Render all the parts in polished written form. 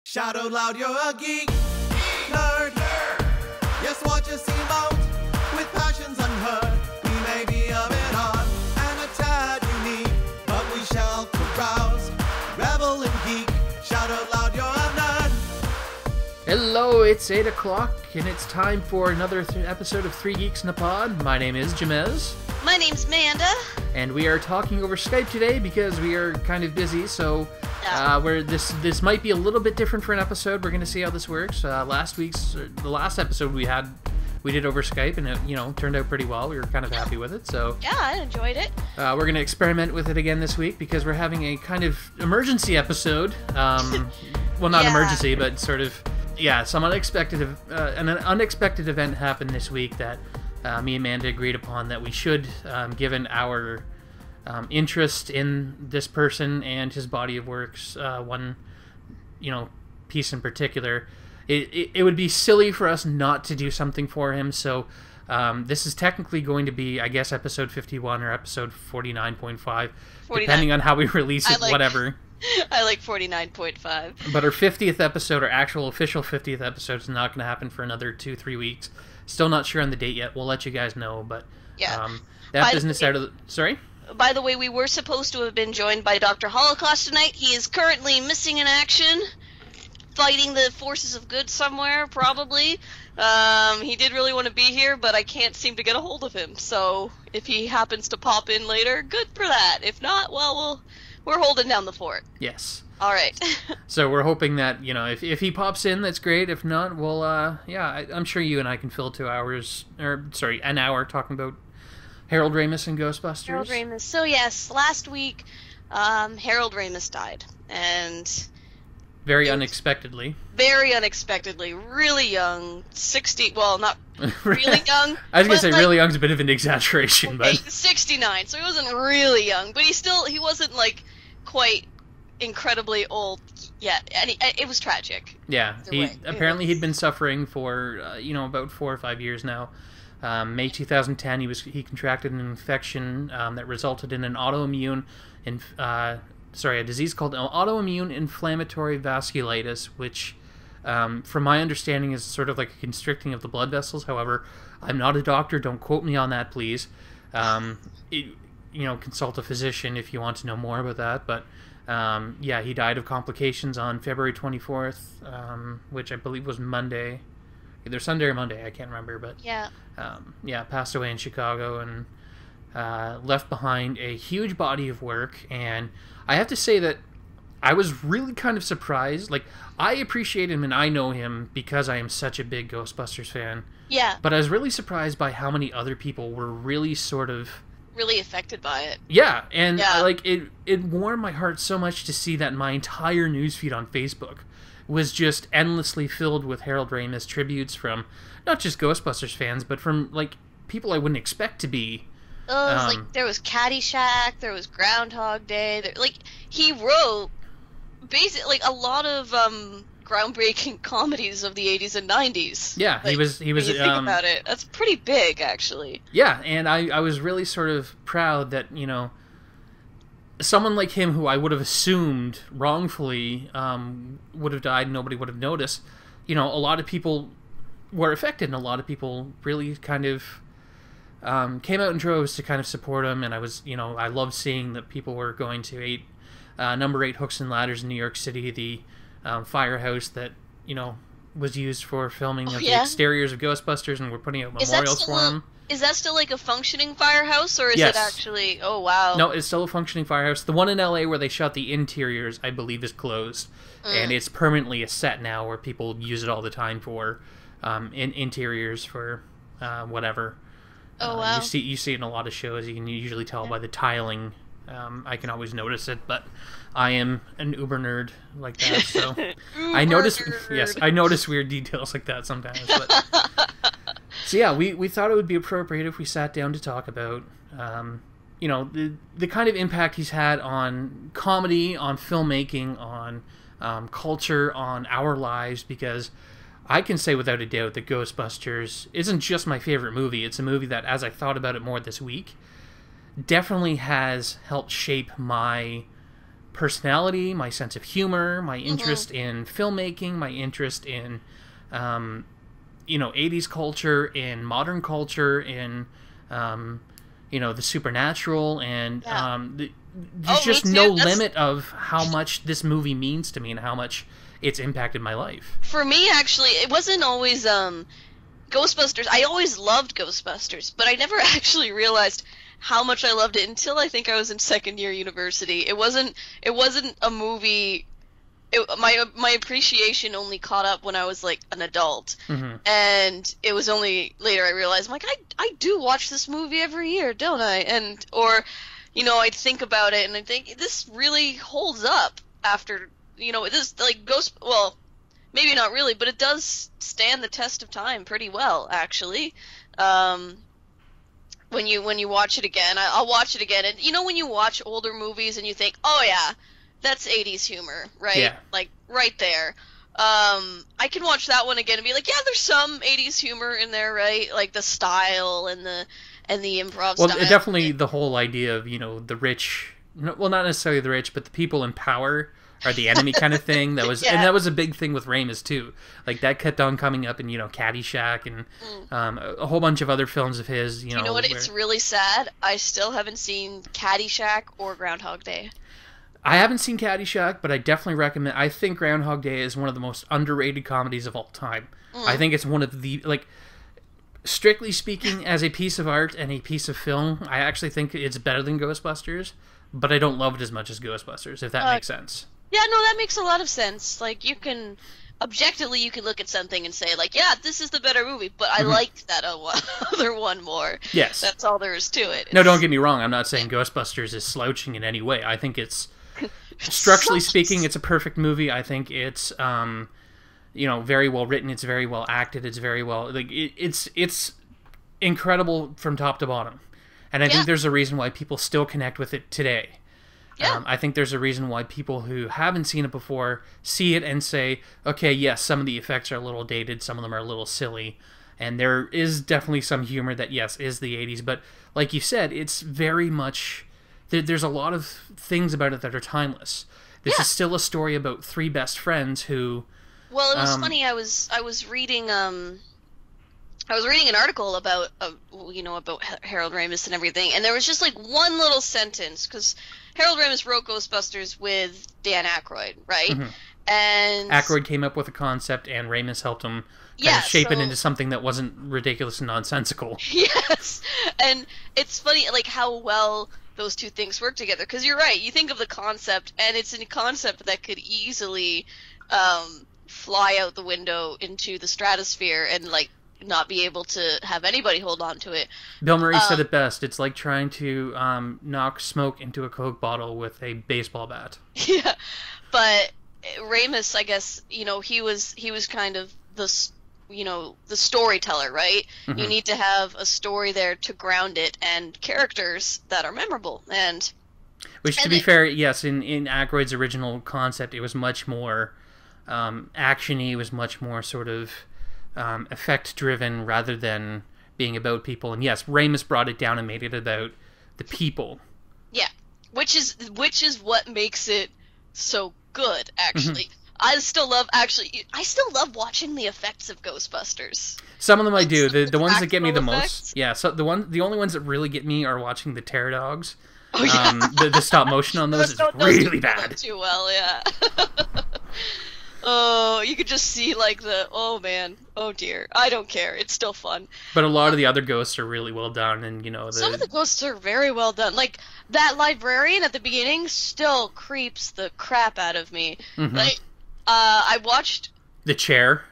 Shout out loud, you're a geek, nerd. Yes, watch us seem out with passions unheard. We may be a bit odd and a tad unique, but we shall carouse, revel and geek. Shout out loud, you're a nerd. Hello, it's 8 o'clock, and it's time for another episode of Three Geeks in a Pod. My name is Ja-Mez. My name's Manda. And we are talking over Skype today because we are kind of busy, so this might be a little bit different for an episode. We're going to see how this works. The last episode we did over Skype, and it turned out pretty well. We were kind of happy with it, so yeah, I enjoyed it. We're going to experiment with it again this week because we're having a kind of emergency episode. Well, not emergency, but sort of, some unexpected an unexpected event happened this week that me and Amanda agreed upon that we should, given our interest in this person and his body of works, one piece in particular, it would be silly for us not to do something for him. So this is technically going to be, I guess, episode 51 or episode 49.5, depending on how we release it, whatever. I like 49.5. But our 50th episode, our actual official 50th episode, is not going to happen for another 2-3 weeks. Still not sure on the date yet. We'll let you guys know, but that business out of the... Sorry? By the way, we were supposed to have been joined by Dr. Holocaust tonight. He is currently missing in action, fighting the forces of good somewhere, probably. He did really want to be here, but I can't seem to get a hold of him. So if he happens to pop in later, good for that. If not, well, we're holding down the fort. Yes. All right. So we're hoping that, if he pops in, that's great. If not, we'll, I'm sure you and I can fill an hour talking about Harold Ramis and Ghostbusters. Harold Ramis. So yes, last week, Harold Ramis died, and very unexpectedly, really young, 60. Well, not really young. I was gonna say really young's a bit of an exaggeration, but 69. So he wasn't really young, but he wasn't quite incredibly old yet, and it was tragic. Yeah, he'd been suffering for about 4 or 5 years now. May 2010, he contracted an infection that resulted in a disease called autoimmune inflammatory vasculitis, which, from my understanding, is sort of like a constricting of the blood vessels. However, I'm not a doctor. Don't quote me on that, please. Consult a physician if you want to know more about that. But he died of complications on February 24th, which I believe was Monday. Either Sunday or Monday, I can't remember, but passed away in Chicago and left behind a huge body of work. And I have to say that I was really kind of surprised. I appreciate him and I know him because I am such a big Ghostbusters fan. Yeah. But I was really surprised by how many other people were really sort of... really affected by it. Yeah, and it warmed my heart so much to see that my entire newsfeed on Facebook was just endlessly filled with Harold Ramis tributes from not just Ghostbusters fans, but from people I wouldn't expect to be. There was Caddyshack, there was Groundhog Day. He wrote basically a lot of groundbreaking comedies of the 80s and 90s. Yeah, he was. When you think about it, that's pretty big, actually. Yeah, and I was really sort of proud that someone like him, who I would have assumed wrongfully would have died and nobody would have noticed, a lot of people were affected, and a lot of people really kind of came out in droves to kind of support him. And I loved seeing that people were going to number 8 Hooks and Ladders in New York City, the firehouse that was used for filming of the exteriors of Ghostbusters, and we're putting out memorials for him. Is that still a functioning firehouse, or is it actually... Oh, wow. No, it's still a functioning firehouse. The one in LA where they shot the interiors, I believe, is closed. And it's permanently a set now where people use it all the time for interiors for whatever. Oh, wow. You see it in a lot of shows. You can usually tell by the tiling. I can always notice it, but I am an uber nerd like that, so I notice weird details like that sometimes. But so yeah, we thought it would be appropriate if we sat down to talk about the kind of impact he's had on comedy, on filmmaking, on culture, on our lives, because I can say without a doubt that Ghostbusters isn't just my favorite movie. It's a movie that, as I thought about it more this week, definitely has helped shape my personality, my sense of humor, my interest in filmmaking, my interest in, 80s culture, in modern culture, in, the supernatural, and there's just no limit of how much this movie means to me and how much it's impacted my life. For me, actually, it wasn't always Ghostbusters. I always loved Ghostbusters, but I never actually realized how much I loved it until I think I was in second year university. It wasn't a movie. My appreciation only caught up when I was like an adult, and it was only later I realized, I'm like, I do watch this movie every year, don't I? I'd think about it and I think this really holds up after, this like well, maybe not really, but it does stand the test of time pretty well, actually. When you watch it again, I'll watch it again, and when you watch older movies and you think, oh yeah, that's 80s humor, right? Yeah. Like, right there. I can watch that one again and be like, yeah, there's some 80s humor in there, right? Like the style and the improv style. Well, definitely the whole idea of, the rich, well, not necessarily the rich, but the people in power are the enemy kind of thing. That was, and that was a big thing with Ramis too. Like that kept on coming up in, Caddyshack and a whole bunch of other films of his. You know what? It's really sad. I still haven't seen Caddyshack or Groundhog Day. I haven't seen Caddyshack, but I definitely recommend. I think Groundhog Day is one of the most underrated comedies of all time. I think it's one of the, like, strictly speaking, as a piece of art and a piece of film, I actually think it's better than Ghostbusters, but I don't love it as much as Ghostbusters, if that makes sense. Yeah, no, that makes a lot of sense. Like, objectively, you can look at something and say, like, yeah, this is the better movie, but I liked that other one more. Yes. That's all there is to it. No, don't get me wrong. I'm not saying Ghostbusters is slouching in any way. I think it's, structurally speaking, it's a perfect movie. I think it's, very well written. It's very well acted. It's very well, like, it's incredible from top to bottom. And I think there's a reason why people still connect with it today. Yeah. I think there's a reason why people who haven't seen it before see it and say, okay, yes, some of the effects are a little dated, some of them are a little silly, and there is definitely some humor that, yes, is the 80s, but like you said, it's very much, there's a lot of things about it that are timeless. This is still a story about three best friends who... Well, it was funny, I was reading an article about Harold Ramis and everything, and there was just like one little sentence, because Harold Ramis wrote Ghostbusters with Dan Aykroyd, right? And Aykroyd came up with a concept, and Ramis helped him shape it into something that wasn't ridiculous and nonsensical. Yes, and it's funny, like, how well those two things work together, because you're right, you think of the concept, and it's a concept that could easily fly out the window into the stratosphere and, like, not be able to have anybody hold on to it. Bill Murray said it best. It's like trying to knock smoke into a Coke bottle with a baseball bat. Yeah, but Ramis, I guess, he was kind of the storyteller, right? You need to have a story there to ground it and characters that are memorable. Which, to be fair, yes, in Aykroyd's original concept, it was much more action-y. It was much more sort of effect-driven rather than being about people. And yes, Ramis brought it down and made it about the people. Yeah, which is what makes it so good, actually. I still love watching the effects of Ghostbusters. Some of them I do. The ones that get me the most. Yeah, so the only ones that really get me are watching the Terror Dogs. Oh, yeah. The stop motion on those is really bad. Too well, yeah. Oh, you could just see, like, oh man, oh dear, I don't care, it's still fun. But a lot of the other ghosts are really well done, and, some of the ghosts are very well done. Like, that librarian at the beginning still creeps the crap out of me. Like, I watched... The chair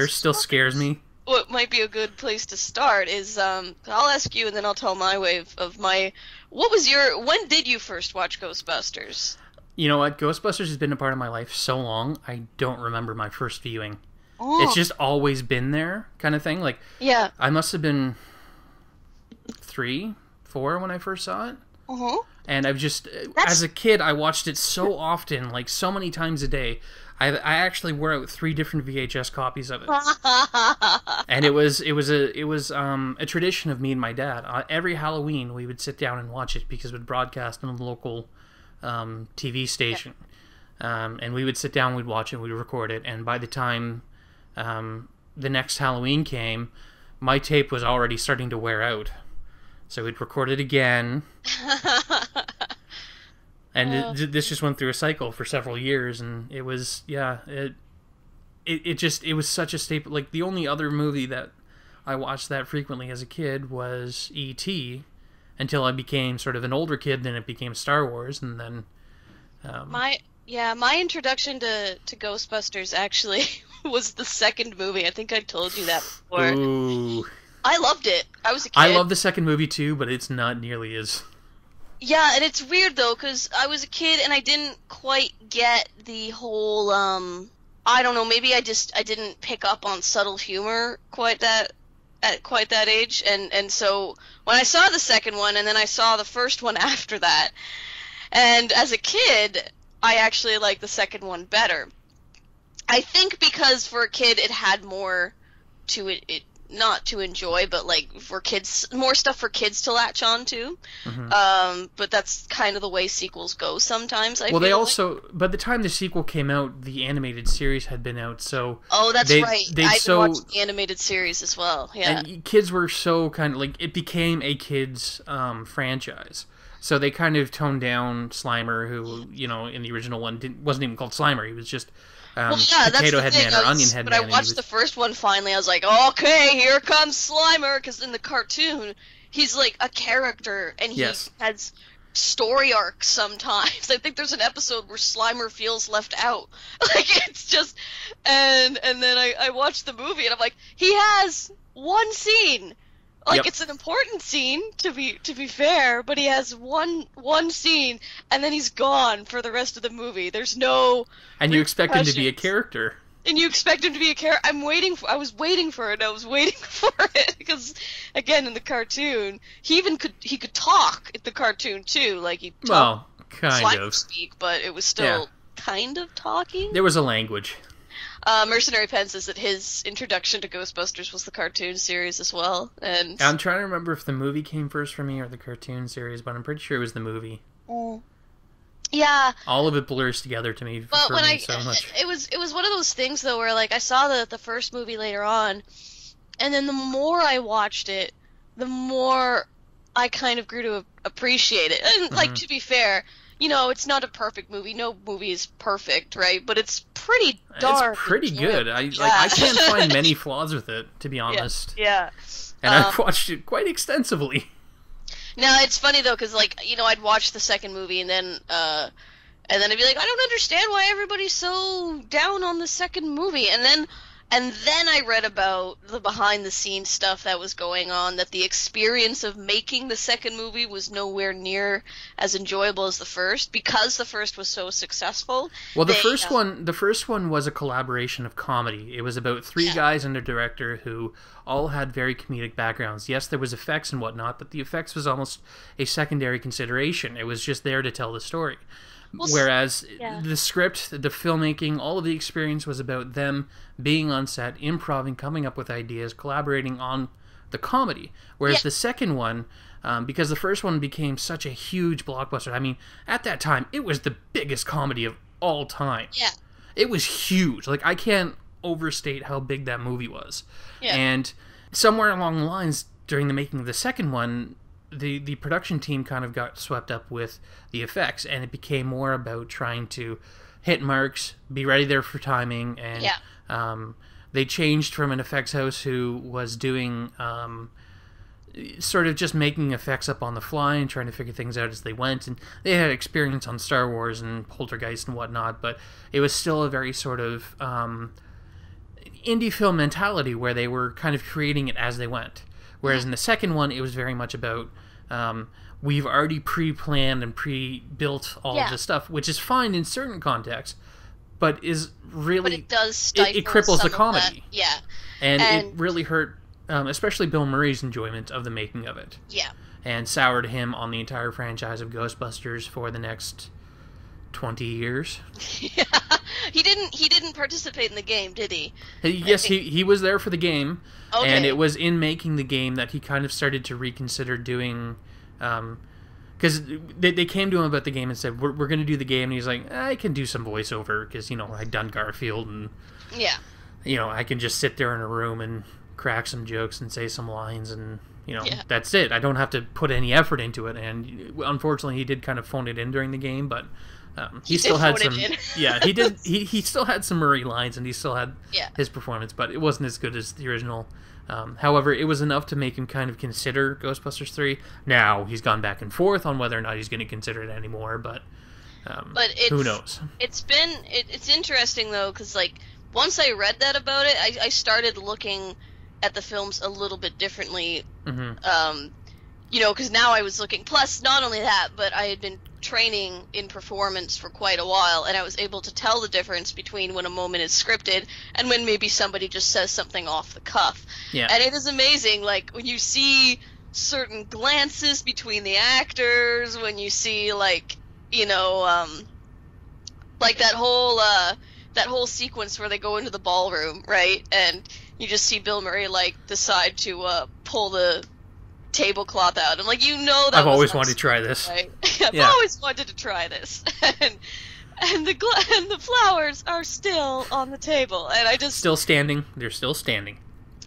still scares me. What might be a good place to start is, I'll ask you and then I'll tell my way of my... when did you first watch Ghostbusters? You know what? Ghostbusters has been a part of my life so long, I don't remember my first viewing. Oh. It's just always been there, kind of thing. Like, yeah. I must have been 3, 4 when I first saw it. And I've just, as a kid, I watched it so often, like so many times a day. I actually wore out 3 different VHS copies of it. And it was a tradition of me and my dad. Every Halloween, we would sit down and watch it because it would broadcast on the local TV station. And we would sit down, we'd watch it, we'd record it, and by the time the next Halloween came, my tape was already starting to wear out. So we'd record it again. And this just went through a cycle for several years, and it was, it was such a staple. Like, the only other movie that I watched that frequently as a kid was E.T., until I became sort of an older kid, then it became Star Wars, and then... My introduction to Ghostbusters actually was the second movie. I think I told you that before. Ooh. I loved it. I was a kid. I love the second movie too, but it's not nearly as... Yeah, and it's weird though, because I was a kid and I didn't quite get the whole, I don't know, maybe I didn't pick up on subtle humor at quite that age, and so when I saw the second one, and then I saw the first one after that, and as a kid, I actually liked the second one better. I think because for a kid it had more to it not to enjoy, but like for kids, more stuff for kids to latch on to. Mm-hmm. But that's kind of the way sequels go sometimes. They also, by the time the sequel came out, the animated series had been out, so... Oh, that's right. I watched the animated series as well, yeah. And kids were so kind of, like, it became a kids' franchise. So they kind of toned down Slimer, who, in the original one wasn't even called Slimer, he was just... Potato Head Man or Onion Head Man. But I watched the first one finally. I was like, okay, here comes Slimer, because in the cartoon, he's like a character, and he has story arcs sometimes. I think there's an episode where Slimer feels left out. Like, it's just... And then I watched the movie, and I'm like, he has one scene. Like, it's an important scene, to be fair, but he has one scene, and then he's gone for the rest of the movie. There's no... And you expect him to be a character. And you expect him to be a character. I was waiting for it, because, again, in the cartoon, he could talk in the cartoon, too. Like, he talked... Well, kind of. Speak, but it was still kind of talking. There was a language. Mercenary Pen says that his introduction to Ghostbusters was the cartoon series as well. And I'm trying to remember if the movie came first for me or the cartoon series, but I'm pretty sure it was the movie. Yeah. All of it blurs together to me so much. It was one of those things, though, where, like, I saw the first movie later on, and then the more I watched it, the more I kind of grew to appreciate it. And, like, to be fair... it's not a perfect movie. No movie is perfect, right? But it's pretty dark. It's pretty good. I can't find many flaws with it, to be honest. Yeah. And I've watched it quite extensively. No, it's funny though, because I'd watch the second movie and then I'd be like, I don't understand why everybody's so down on the second movie, and then I read about the behind-the-scenes stuff that was going on, that the experience of making the second movie was nowhere near as enjoyable as the first, because the first was so successful. Well, the first one was a collaboration of comedy. It was about three guys and a director who all had very comedic backgrounds. Yes, there was effects and whatnot, but the effects was almost a secondary consideration. It was just there to tell the story. Whereas the script, the filmmaking, all of the experience was about them being on set, improvising, coming up with ideas, collaborating on the comedy. Whereas the second one, because the first one became such a huge blockbuster, I mean, at that time, it was the biggest comedy of all time. Yeah. It was huge. Like, I can't overstate how big that movie was. Yeah. And somewhere along the lines, during the making of the second one, the production team kind of got swept up with the effects, and it became more about trying to hit marks, be ready there for timing, and they changed from an effects house who was doing sort of just making effects up on the fly and trying to figure things out as they went, and they had experience on Star Wars and Poltergeist and whatnot, but it was still a very sort of indie film mentality where they were kind of creating it as they went. Whereas in the second one, it was very much about, we've already pre-planned and pre-built all of this stuff, which is fine in certain contexts, but is really... But it does stifle it cripples the comedy. That. Yeah. And it really hurt, especially Bill Murray's enjoyment of the making of it. Yeah. And soured him on the entire franchise of Ghostbusters for the next 20 years. Yeah. He didn't participate in the game, did he? Yes, he was there for the game, okay. And it was in making the game that he kind of started to reconsider doing because they came to him about the game and said, we're going to do the game, and he's like, I can do some voiceover, because, I'd done Garfield, and, I can just sit there in a room and crack some jokes and say some lines, and, that's it. I don't have to put any effort into it, and unfortunately he did kind of phone it in during the game, but he still had some... he did. He still had some Murray lines, and he still had his performance, but it wasn't as good as the original. However, it was enough to make him kind of consider Ghostbusters 3. Now, he's gone back and forth on whether or not he's going to consider it anymore, but who knows? It's interesting, though, because, once I read that about it, I started looking at the films a little bit differently, because now I was looking... Plus, not only that, but I had been training in performance for quite a while, and I was able to tell the difference between when a moment is scripted and when maybe somebody just says something off the cuff. Yeah. And it is amazing, when you see certain glances between the actors, when you see, that whole sequence where they go into the ballroom, right? And you just see Bill Murray, decide to pull the tablecloth out. I'm like, that I've always wanted to try this. Right? I've always wanted to try this. And the flowers are still on the table, and I just... Still standing. They're still standing.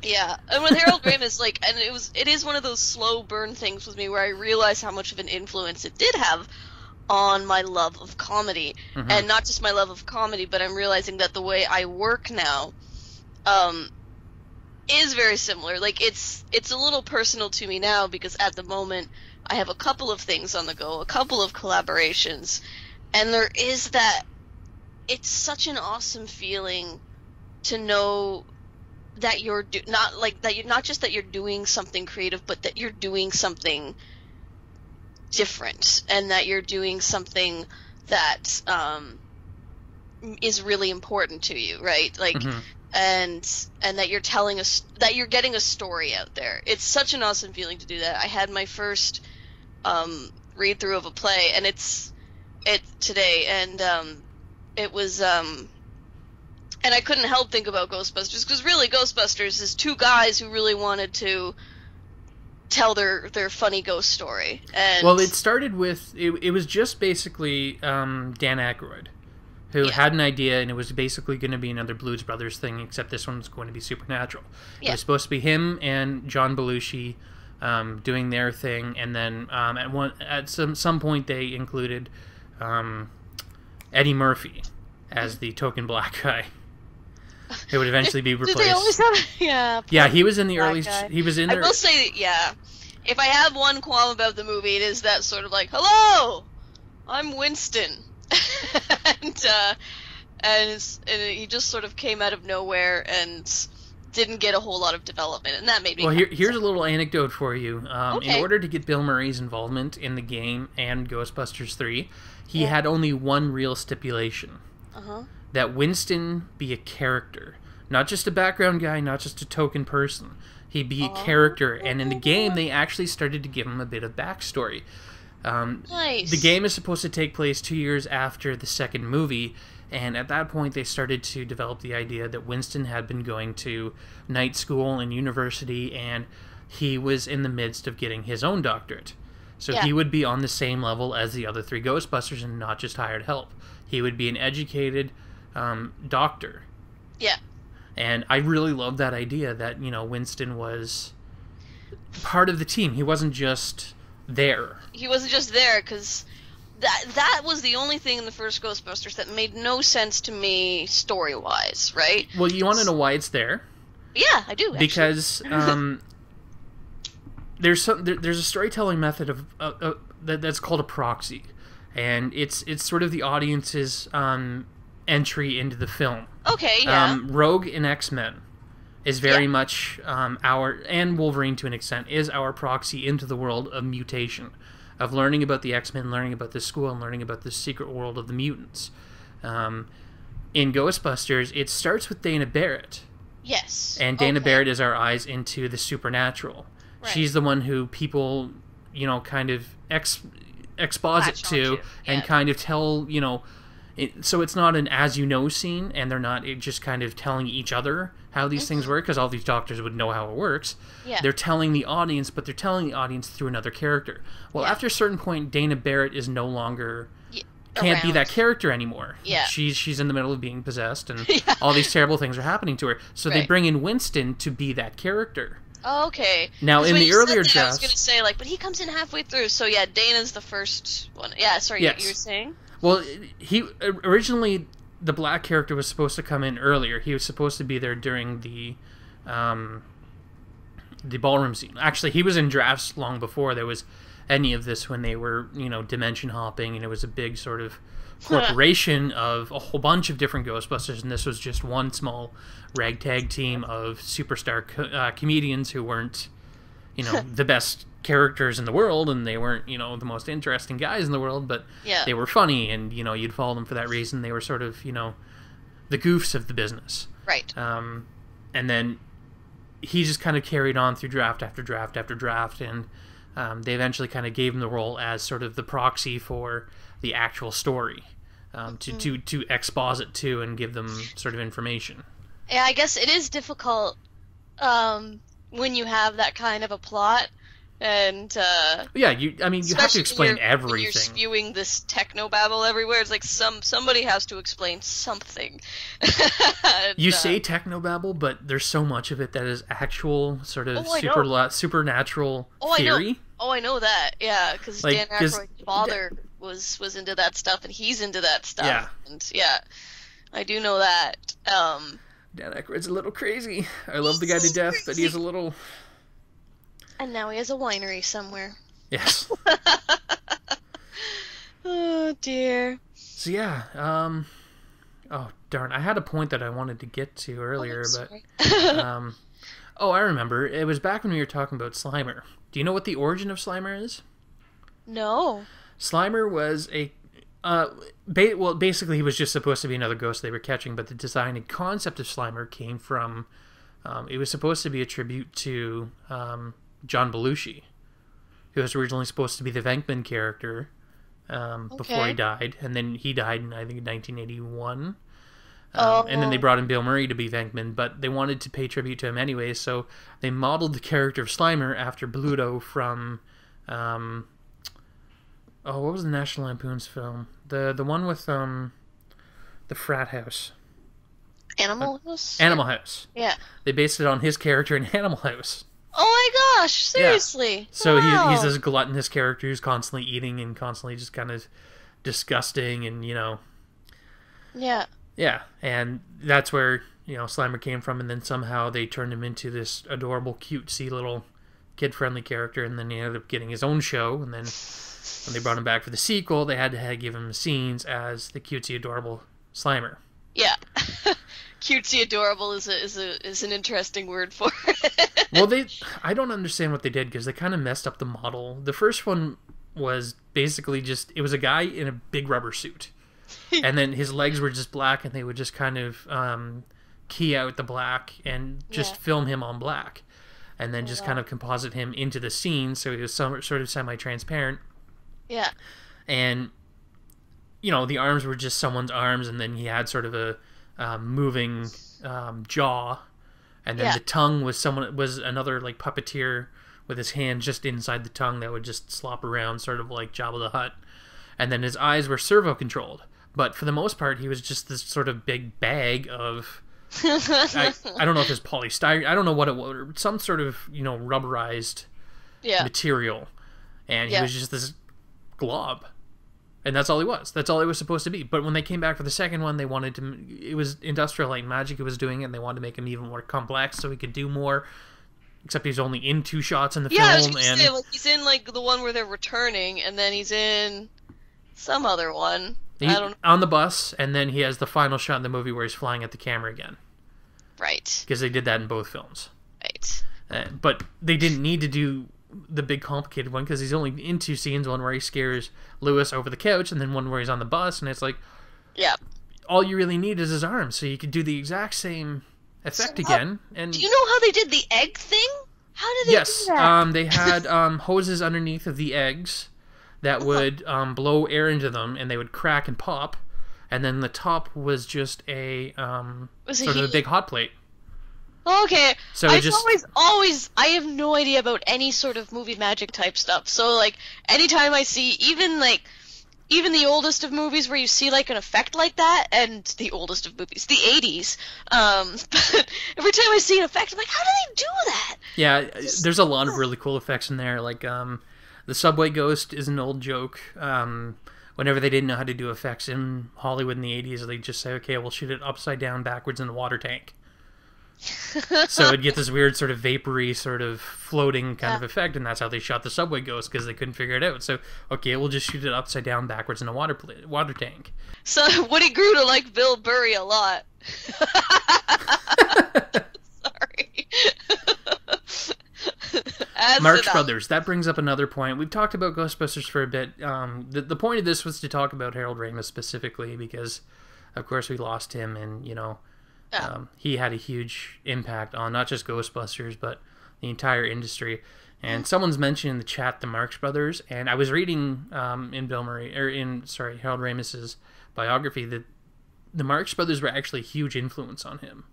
Yeah. And with Harold Ramis, and it is one of those slow burn things with me where I realize how much of an influence it did have on my love of comedy. And not just my love of comedy, but I'm realizing that the way I work now is very similar. It's a little personal to me now, because at the moment I have a couple of things on the go, a couple of collaborations, and there is that... It's such an awesome feeling to know that you're not just that you're doing something creative, but that you're doing something different, and that you're doing something that is really important to you, right? And that you're telling us that you're getting a story out there. It's such an awesome feeling to do that. I had my first read through of a play, and it today, and it was and I couldn't help think about Ghostbusters, because really Ghostbusters is two guys who really wanted to tell their funny ghost story. And well, it started with it was just basically Dan Aykroyd, who had an idea, and it was basically going to be another Blues Brothers thing, except this one was going to be supernatural. It was supposed to be him and John Belushi doing their thing, and then at some point they included Eddie Murphy as the token black guy. It would eventually be replaced. Did they always have he was in the early... Guy. He was in there... I will say, if I have one qualm about the movie, it is that sort of hello, I'm Winston. and he just sort of came out of nowhere and didn't get a whole lot of development, and that made me... Well, here's a little anecdote for you. In order to get Bill Murray's involvement in the game and Ghostbusters 3, he had only one real stipulation. That Winston be a character. Not just a background guy, not just a token person. He'd be a character, and in the game, they actually started to give him a bit of backstory. Nice. The game is supposed to take place 2 years after the second movie, and at that point they started to develop the idea that Winston had been going to night school and university, and he was in the midst of getting his own doctorate. So he would be on the same level as the other three Ghostbusters and not just hired help. He would be an educated doctor. Yeah. And I really love that idea that, Winston was part of the team. He wasn't just there. He wasn't just there, because that was the only thing in the first Ghostbusters that made no sense to me story-wise, right? Well, you want to know why it's there? Yeah, I do, actually. Because there's a storytelling method of that's called a proxy, and it's sort of the audience's entry into the film. Okay, yeah. Rogue in X-Men is very much and Wolverine to an extent, is our proxy into the world of mutation, of learning about the X-Men, learning about the school, and learning about the secret world of the mutants. In Ghostbusters, it starts with Dana Barrett. Yes. And Dana Barrett is our eyes into the supernatural. Right. She's the one who people, kind of exposit to and kind of tell, so it's not an as-you-know scene, and they're not just kind of telling each other how these things work, because all these doctors would know how it works. Yeah. They're telling the audience, but they're telling the audience through another character. Well, after a certain point, Dana Barrett is no longer... can't be that character anymore. Yeah. She's in the middle of being possessed, and all these terrible things are happening to her. So they bring in Winston to be that character. Oh, okay. Now, in the earlier drafts... I was going to say, like, but he comes in halfway through, so yeah, Dana's the first one. Yeah, sorry, yes. You were saying? Well, he originally, the black character was supposed to come in earlier. He was supposed to be there during the ballroom scene. Actually, he was in drafts long before there was any of this, when they were, dimension hopping, and it was a big sort of corporation of a whole bunch of different Ghostbusters, and this was just one small ragtag team of superstar comedians who weren't, the best characters in the world, and they weren't, the most interesting guys in the world, but they were funny, and, you'd follow them for that reason. They were sort of, the goofs of the business. Right. And then he just kind of carried on through draft after draft after draft, and they eventually kind of gave him the role as sort of the proxy for the actual story, to exposit to and give them sort of information. Yeah, I guess it is difficult when you have that kind of a plot. And you have to explain everything. When you're spewing this techno babble everywhere, it's like somebody has to explain something. You say techno babble, but there's so much of it that is actual sort of supernatural theory. I know that. Yeah, because Dan Aykroyd's father was into that stuff, and he's into that stuff. Yeah, and I do know that. Dan Aykroyd's a little crazy. I love the guy to death, but he's a little. And now he has a winery somewhere. Yes. Oh, dear. So, yeah. Oh, darn. I had a point that I wanted to get to earlier, but... I remember. It was back when we were talking about Slimer. Do you know what the origin of Slimer is? No. Slimer was a... basically, he was just supposed to be another ghost they were catching, but the design and concept of Slimer came from... it was supposed to be a tribute to... John Belushi, who was originally supposed to be the Venkman character before he died, and then he died in, I think, 1981. And then they brought in Bill Murray to be Venkman, but they wanted to pay tribute to him anyway, so they modeled the character of Slimer after Bluto from, what was the National Lampoon's film? The one with the frat house. Animal House? Animal House. Yeah. They based it on his character in Animal House. Oh my gosh, seriously. Yeah. So wow. he's this gluttonous character who's constantly eating and constantly just kind of disgusting and, Yeah. Yeah, and that's where, Slimer came from, and then somehow they turned him into this adorable, cutesy little kid-friendly character, and then he ended up getting his own show, and then when they brought him back for the sequel, they had to give him scenes as the cutesy, adorable Slimer. Yeah. Cutesy adorable is an interesting word for it. Well, I don't understand what they did, because they kind of messed up the model. The first one was basically just, it was a guy in a big rubber suit. And then his legs were just black, and they would just kind of key out the black and just film him on black. And then just kind of composite him into the scene, so he was sort of semi-transparent. Yeah. And, the arms were just someone's arms, and then he had sort of a moving jaw, and then the tongue was another like puppeteer with his hand just inside the tongue that would just slop around, sort of like Jabba the Hutt. And then his eyes were servo controlled, but for the most part he was just this sort of big bag of I don't know if it's polystyrene, I don't know what it was, some sort of rubberized material, and he was just this glob. And that's all he was. That's all he was supposed to be. But when they came back for the second one, they wanted to... It was Industrial Light and Magic who was doing it, and they wanted to make him even more complex so he could do more. Except he's only in 2 shots in the film. I was gonna say, like, he's in, like, the one where they're returning, and then he's in some other one. I don't know. On the bus, and then he has the final shot in the movie where he's flying at the camera again. Right. Because they did that in both films. Right. But they didn't need to do the big complicated one, because he's only in 2 scenes, one where he scares Lewis over the couch, and then one where he's on the bus, and it's like, all you really need is his arms, so you could do the exact same effect again. And do you know how they did the egg thing? How did they do that? They had hoses underneath of the eggs that would blow air into them, and they would crack and pop, and then the top was just a sort of a heat? big hot plate. Okay. So I've always I have no idea about any sort of movie magic type stuff. So like anytime I see even the oldest of movies where you see like an effect like that, and the oldest of movies, the 80s, but every time I see an effect I'm like, how do they do that? Yeah, there's a lot of really cool effects in there. Like the subway ghost is an old joke. Whenever they didn't know how to do effects in Hollywood in the 80s, they'd just say, okay, we'll shoot it upside down backwards in a water tank. So it'd get this weird sort of vapory, sort of floating kind of effect, and that's how they shot the subway ghost, because they couldn't figure it out. So, okay, we'll just shoot it upside down backwards in a water tank. So Woody grew to like Bill Burry a lot. Sorry. Marx Brothers, that brings up another point. We've talked about Ghostbusters for a bit. The point of this was to talk about Harold Ramis specifically, because, of course, we lost him, and, you know, he had a huge impact on not just Ghostbusters, but the entire industry. And someone's mentioned in the chat the Marx Brothers, and I was reading in Harold Ramis's biography that the Marx Brothers were actually a huge influence on him.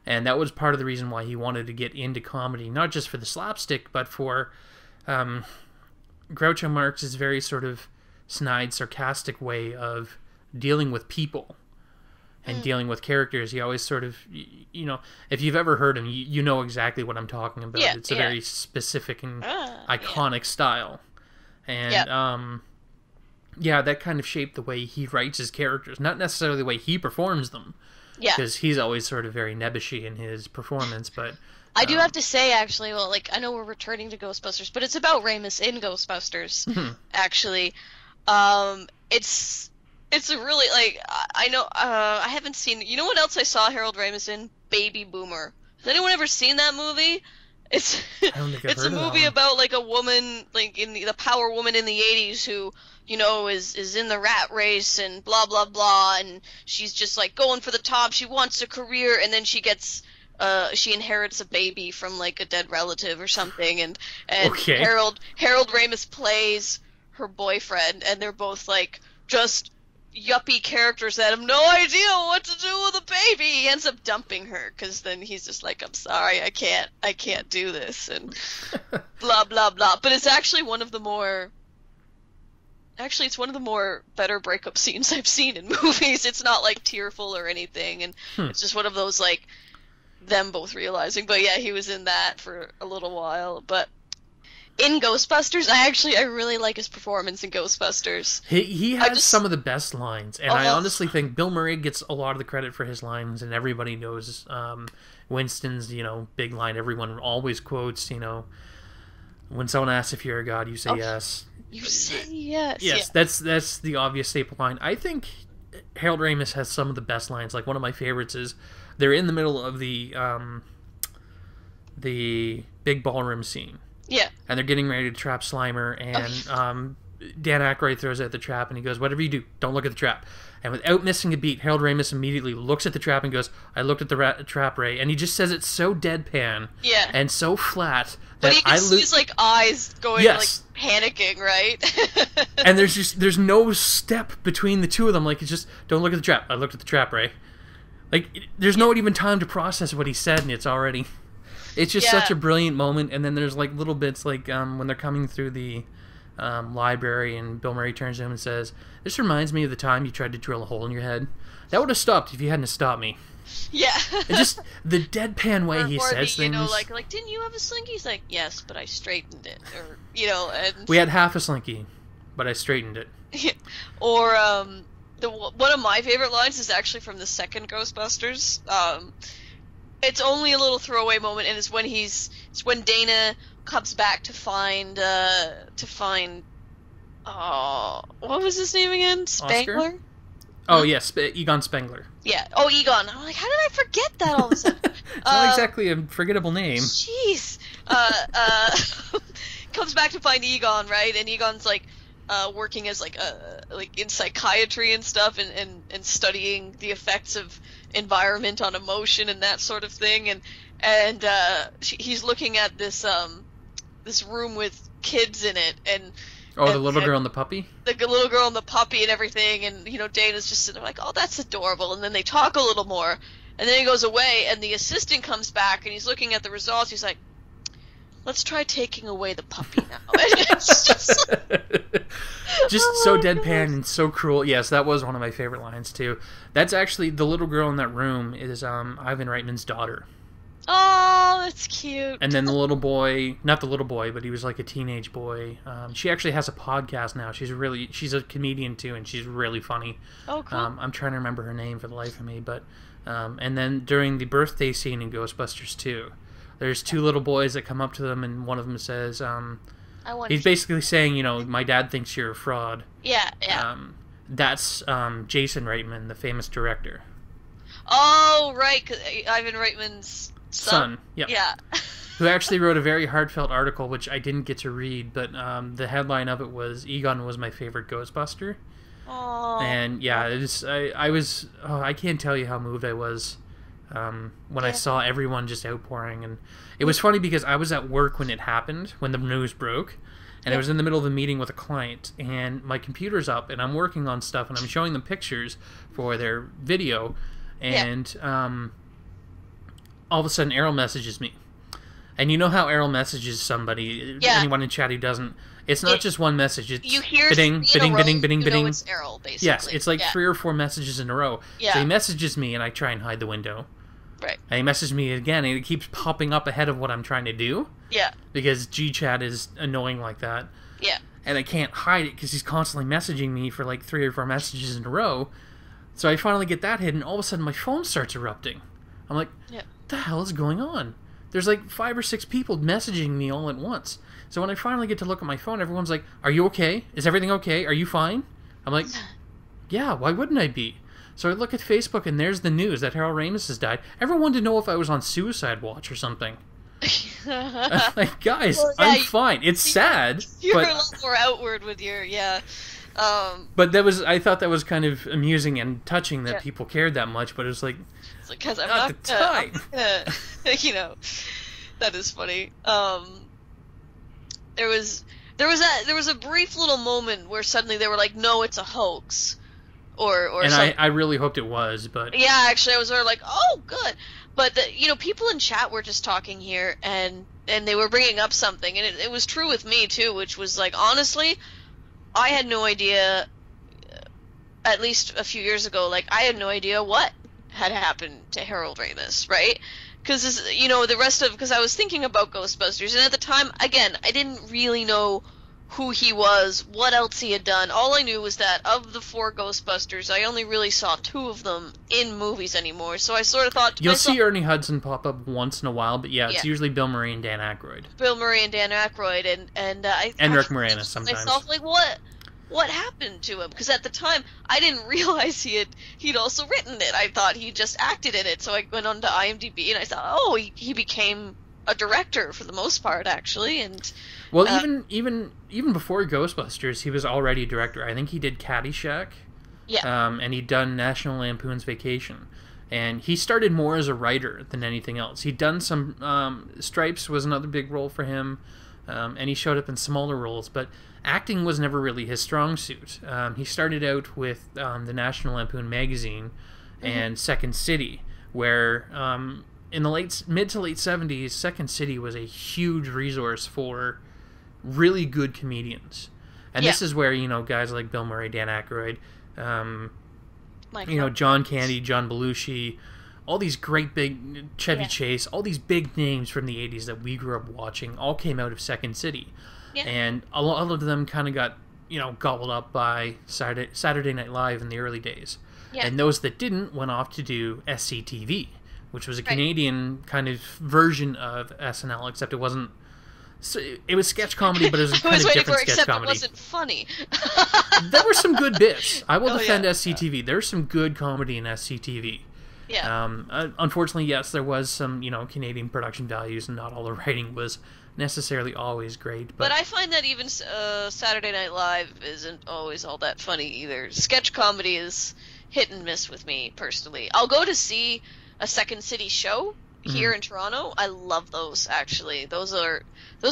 And that was part of the reason why he wanted to get into comedy, not just for the slapstick, but for Groucho Marx's very sort of snide, sarcastic way of dealing with people and dealing with characters. He always sort of, you know, if you've ever heard him, you know exactly what I'm talking about. It's a very specific and iconic style. And, that kind of shaped the way he writes his characters. Not necessarily the way he performs them. Yeah. Because he's always sort of very nebbishy in his performance, but... I do have to say, actually, well, like, I know we're returning to Ghostbusters, but it's about Ramis in Ghostbusters, actually. It's a really, like, I know, I haven't seen, you know what else I saw Harold Ramis in? Baby Boomer. Has anyone ever seen that movie? I don't think I've heard a movie about, like, a woman, like, in the power woman in the 80s who, you know, is in the rat race and blah, blah, blah, and she's just, like, going for the top, she wants a career, and then she gets... she inherits a baby from like a dead relative or something, and Harold Ramis plays her boyfriend, and they're both like just yuppie characters that have no idea what to do with a baby. He ends up dumping her because then he's just like, I'm sorry, I can't do this, and blah blah blah. But it's actually one of the more better breakup scenes I've seen in movies. It's not like tearful or anything, and it's just one of those like them both realizing. But yeah, he was in that for a little while. But in Ghostbusters, I really like his performance in Ghostbusters. He has some of the best lines, and I honestly think Bill Murray gets a lot of the credit for his lines, and everybody knows Winston's, you know, big line everyone always quotes, you know, when someone asks if you're a god, you say yes. You say yes. Yes, yeah. That's the obvious staple line. I think Harold Ramis has some of the best lines. Like, one of my favorites is they're in the middle of the big ballroom scene. Yeah. And they're getting ready to trap Slimer, and Dan Aykroyd throws out the trap, and he goes, whatever you do, don't look at the trap. And without missing a beat, Harold Ramis immediately looks at the trap and goes, I looked at the trap, Ray. And he just says it so deadpan and so flat that but you can see his like eyes going like panicking, right? And there's no step between the two of them. Like, it's just, don't look at the trap. I looked at the trap, Ray. Like, there's no even time to process what he said, and it's already... It's just such a brilliant moment. And then there's like little bits like when they're coming through the library, and Bill Murray turns to him and says, this reminds me of the time you tried to drill a hole in your head. That would have stopped if you hadn't stopped me. Yeah. It's just the deadpan way he says things. You know, like didn't you have a slinky? He's like, yes, but I straightened it. Or, you know, and... We had half a slinky, but I straightened it. Or, one of my favorite lines is actually from the second Ghostbusters. It's only a little throwaway moment, and it's when Dana comes back to find what was his name again? Spangler? Oscar? Oh yes, Egon Spengler. Yeah. Oh, Egon. I'm like, how did I forget that all of a sudden? It's not exactly a forgettable name. Jeez. Comes back to find Egon, right? And Egon's like working as like in psychiatry and stuff, and studying the effects of environment on emotion and that sort of thing, and he's looking at this room with kids in it, and Oh, the little girl and the puppy? The little girl and the puppy and everything, and, Dana's just sitting there like, oh, that's adorable, and then they talk a little more, and then he goes away, and the assistant comes back, and he's looking at the results, he's like, let's try taking away the puppy now. It's just so deadpan and so cruel. Yes, that was one of my favorite lines, too. That's actually, the little girl in that room is Ivan Reitman's daughter. Oh, that's cute. And then the little boy, not the little boy, but he was like a teenage boy. She actually has a podcast now. She's a comedian too, and she's really funny. Oh, cool. I'm trying to remember her name for the life of me, but and then during the birthday scene in Ghostbusters 2, there's two little boys that come up to them, and one of them says, he's basically saying, my dad thinks you're a fraud. Yeah. That's Jason Reitman, the famous director. Oh, right, 'cause Ivan Reitman's son. Yep. Yeah. Who actually wrote a very heartfelt article, which I didn't get to read, but the headline of it was, Egon was my favorite Ghostbuster. Oh. And yeah, I can't tell you how moved I was when I saw everyone just outpouring. And it was funny because I was at work when it happened, when the news broke, and I was in the middle of a meeting with a client, and my computer's up, and I'm working on stuff, and I'm showing them pictures for their video, and all of a sudden Errol messages me. And you know how Errol messages somebody, anyone in chat who doesn't, it's not just one message, it's you hear bidding, bidding. It's Errol, basically. Yes, it's like 3 or 4 messages in a row. Yeah. So he messages me, and I try and hide the window. Right. And he messages me again, and it keeps popping up ahead of what I'm trying to do. Yeah. Because G-Chat is annoying like that. Yeah. And I can't hide it because he's constantly messaging me for like 3 or 4 messages in a row. So I finally get that hidden, and all of a sudden my phone starts erupting. I'm like, what the hell is going on? There's like 5 or 6 people messaging me all at once. So when I finally get to look at my phone, everyone's like, are you okay? Is everything okay? Are you fine? I'm like, yeah, why wouldn't I be? So I look at Facebook, and there's the news that Harold Ramis has died. Everyone wanted to know if I was on suicide watch or something. I'm like, guys, I'm fine. It's sad. You're a lot more outward with your, but I thought that was kind of amusing and touching that people cared that much, but it was like, it's like, because I'm not the time. That is funny. There was a brief little moment where suddenly they were like, no, it's a hoax. Or and something. I really hoped it was, but yeah, actually I was sort of like, oh, good. But people in chat were just talking here, and they were bringing up something, and it was true with me too, which was like, honestly, I had no idea. At least a few years ago, like, I had no idea what had happened to Harold Ramis, right? Because because I was thinking about Ghostbusters, and at the time, again, I didn't really know who he was, what else he had done. All I knew was that of the 4 Ghostbusters, I only really saw 2 of them in movies anymore. So I sort of thought to myself, see Ernie Hudson pop up once in a while, but it's usually Bill Murray and Dan Aykroyd. And Rick Moranis sometimes. Myself, like, what happened to him? Because at the time, I didn't realize he'd also written it. I thought he just acted in it. So I went on to IMDb, and I thought, oh, he became a director for the most part, actually, and. Well, even before Ghostbusters, he was already a director. I think he did Caddyshack. Yeah. And he'd done National Lampoon's Vacation. And he started more as a writer than anything else. He'd done some... Stripes was another big role for him. And he showed up in smaller roles. But acting was never really his strong suit. He started out with the National Lampoon magazine and Second City, where... in the mid to late 70s, Second City was a huge resource for really good comedians. And this is where, guys like Bill Murray, Dan Aykroyd, John Candy, John Belushi, all these great big, Chevy Chase, all these big names from the 80s that we grew up watching all came out of Second City. Yeah. And a lot of them kind of got, gobbled up by Saturday Night Live in the early days. Yeah. And those that didn't went off to do SCTV, which was a Canadian kind of version of SNL, except it wasn't... So it was sketch comedy, but it was kind of different sketch comedy. It wasn't funny. There were some good bits. I will defend SCTV. There's some good comedy in SCTV. Yeah. Unfortunately, yes, there was some, Canadian production values, and not all the writing was necessarily always great. But I find that even Saturday Night Live isn't always all that funny either. Sketch comedy is hit and miss with me, personally. I'll go to see a Second City show, here in Toronto, I love those, actually. Those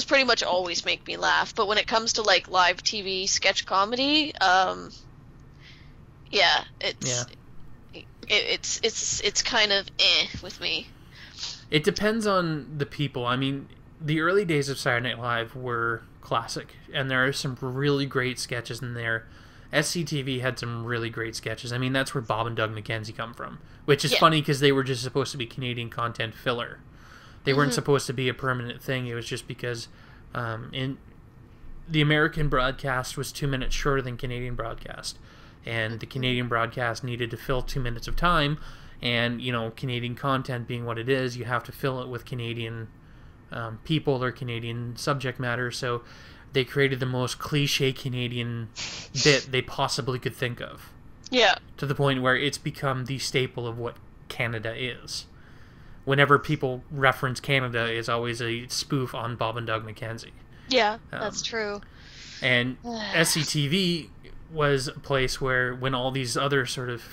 pretty much always make me laugh. But when it comes to, like, live TV sketch comedy, it's kind of with me. It depends on the people. I mean, the early days of Saturday Night Live were classic, and there are some really great sketches in there. SCTV had some really great sketches. I mean, that's where Bob and Doug McKenzie come from, which is funny because they were just supposed to be Canadian content filler. They weren't supposed to be a permanent thing. It was just because in the American broadcast was 2 minutes shorter than Canadian broadcast, and the Canadian broadcast needed to fill 2 minutes of time, and, you know, Canadian content being what it is, you have to fill it with Canadian people or Canadian subject matter, so they created the most cliche Canadian bit they possibly could think of. Yeah. To the point where it's become the staple of what Canada is. Whenever people reference Canada, it's always a spoof on Bob and Doug McKenzie. Yeah, that's true. And SCTV was a place where when all these other sort of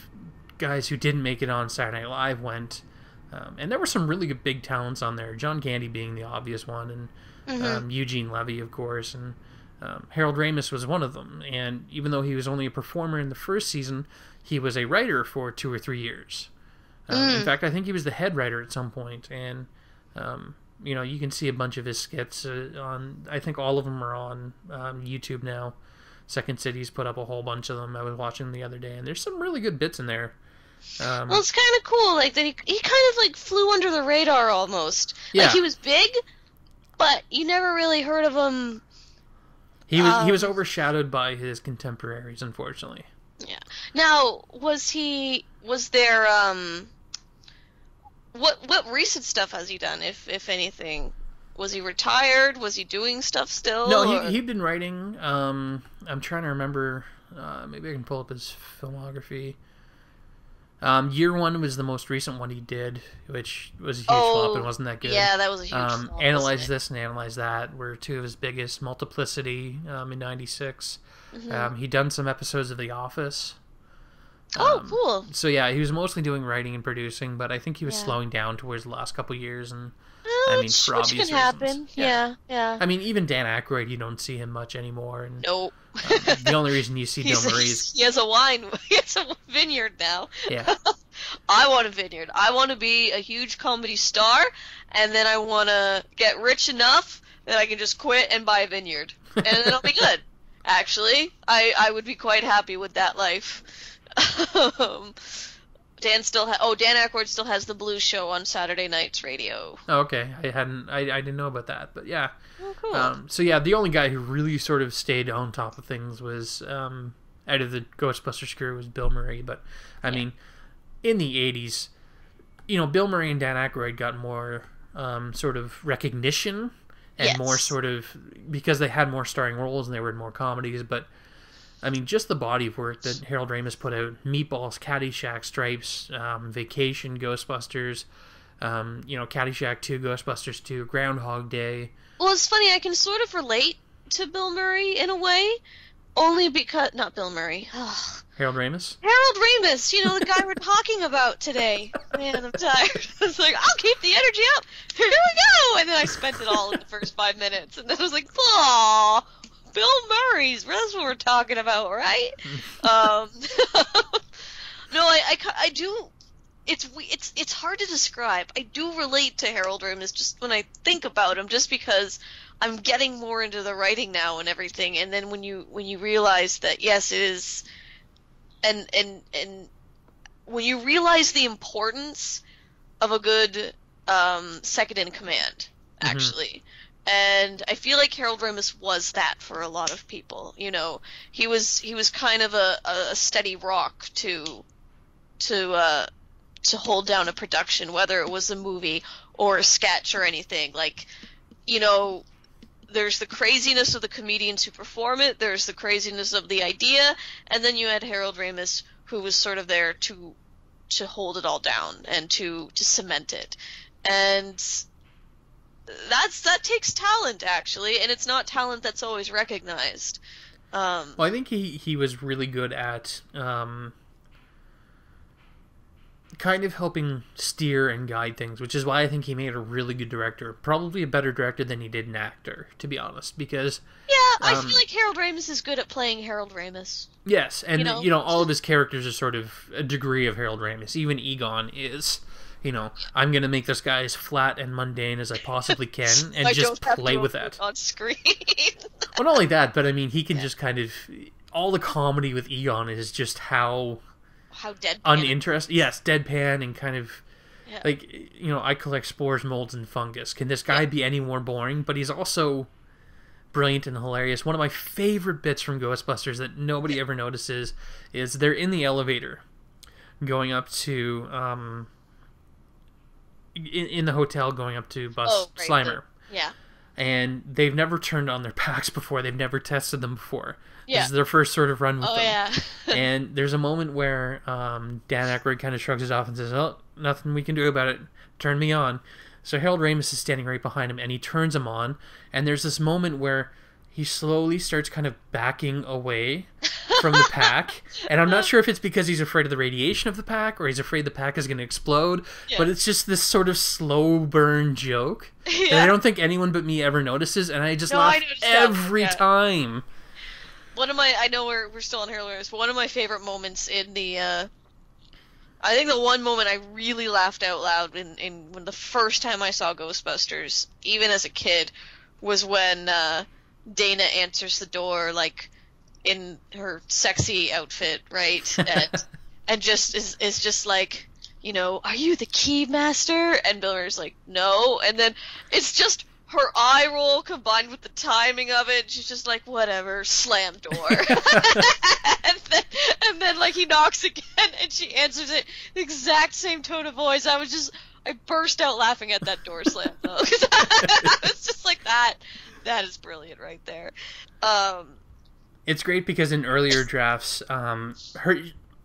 guys who didn't make it on Saturday Night Live went, and there were some really good big talents on there, John Candy being the obvious one, and Eugene Levy, of course, and Harold Ramis was one of them. And even though he was only a performer in the first season, he was a writer for 2 or 3 years. In fact, I think he was the head writer at some point. And, you know, you can see a bunch of his skits on, I think all of them are on YouTube now. Second City's put up a whole bunch of them. I was watching them the other day, and there's some really good bits in there. Well, it's kind of cool, like, that he kind of, like, flew under the radar almost. Yeah. Like, he was big, but you never really heard of him. He was overshadowed by his contemporaries, unfortunately. Yeah. Now, was there, what recent stuff has he done, if anything? Was he retired? Was he doing stuff still? No, he'd been writing. I'm trying to remember. Maybe I can pull up his filmography. Year One was the most recent one he did, which was a huge flop and wasn't that good. Yeah, that was a huge flop. Analyze This and Analyze That were two of his biggest. Multiplicity in '96. He'd done some episodes of The Office. Oh, cool. So yeah, he was mostly doing writing and producing, but I think he was slowing down towards the last couple years, and I mean, for obvious reasons. Happen. Yeah. I mean, even Dan Aykroyd, you don't see him much anymore. And, nope. The only reason you see Bill Murray is... He has a vineyard now. Yeah. I want a vineyard. I want to be a huge comedy star, and then I want to get rich enough that I can just quit and buy a vineyard. And then it'll be good. Actually, I would be quite happy with that life. Dan Aykroyd still has the Blues Show on Saturday Night's Radio. Oh, okay. I didn't know about that, but yeah. Oh, cool. So yeah, the only guy who really sort of stayed on top of things was out of the Ghostbusters crew was Bill Murray. But I mean, in the '80s, you know, Bill Murray and Dan Aykroyd got more sort of recognition and more sort of because they had more starring roles and they were in more comedies, but. I mean, just the body of work that Harold Ramis put out, Meatballs, Caddyshack, Stripes, Vacation, Ghostbusters, Caddyshack 2, Ghostbusters 2, Groundhog Day. Well, it's funny, I can sort of relate to Bill Murray in a way, only because... Not Bill Murray. Harold Ramis? Harold Ramis, the guy we're talking about today. Man, I'm tired. I was like, I'll keep the energy up. Here we go! And then I spent it all in the first 5 minutes, and then I was like, aww. Bill Murray's, that's what we're talking about, right? No, I do. It's hard to describe. I do relate to Harold Ramis just when I think about him, just because I'm getting more into the writing now and everything. And then when you realize that yes, it is, and when you realize the importance of a good second in command, actually. And I feel like Harold Ramis was that for a lot of people. He was kind of a steady rock to hold down a production, whether it was a movie or a sketch or anything. Like, there's the craziness of the comedians who perform it, there's the craziness of the idea, and then you had Harold Ramis, who was sort of there to hold it all down and to cement it. And that takes talent, actually, and it's not talent that's always recognized. Well, I think he was really good at kind of helping steer and guide things, which is why I think he made a really good director. Probably a better director than he did an actor, to be honest, because... Yeah, I feel like Harold Ramis is good at playing Harold Ramis. Yes, and, all of his characters are sort of a degree of Harold Ramis. Even Egon is, I'm going to make this guy as flat and mundane as I possibly can, and just play with that. On screen. Well, not only that, but I mean, he can just kind of... All the comedy with Egon is just how deadpan. Uninteresting. Yes, deadpan and kind of... Yeah. Like, I collect spores, molds, and fungus. Can this guy be any more boring? But he's also... brilliant and hilarious. One of my favorite bits from Ghostbusters that nobody ever notices is they're in the elevator going up to in the hotel going up to Slimer. Yeah. And they've never turned on their packs before. They've never tested them before. This is their first sort of run with them. Yeah. And there's a moment where Dan Aykroyd kind of shrugs it off and says, "Oh, nothing we can do about it. Turn me on." So Harold Ramis is standing right behind him, and he turns him on, and there's this moment where he slowly starts kind of backing away from the pack, and I'm not sure if it's because he's afraid of the radiation of the pack, or he's afraid the pack is going to explode, but it's just this sort of slow burn joke that I don't think anyone but me ever notices, and I just laugh every time. One of my, I know we're still on Harold Ramis, but one of my favorite moments in the... I think the one moment I really laughed out loud when the first time I saw Ghostbusters, even as a kid, was when Dana answers the door, like, in her sexy outfit, right? And just is just like, are you the key master? And Bill Murray's like, no. And then it's just her eye roll combined with the timing of it. She's just like, whatever, slam door. and then like he knocks again and she answers it the exact same tone of voice. I burst out laughing at that door slam though. It's just like that. That is brilliant right there. It's great because in earlier drafts,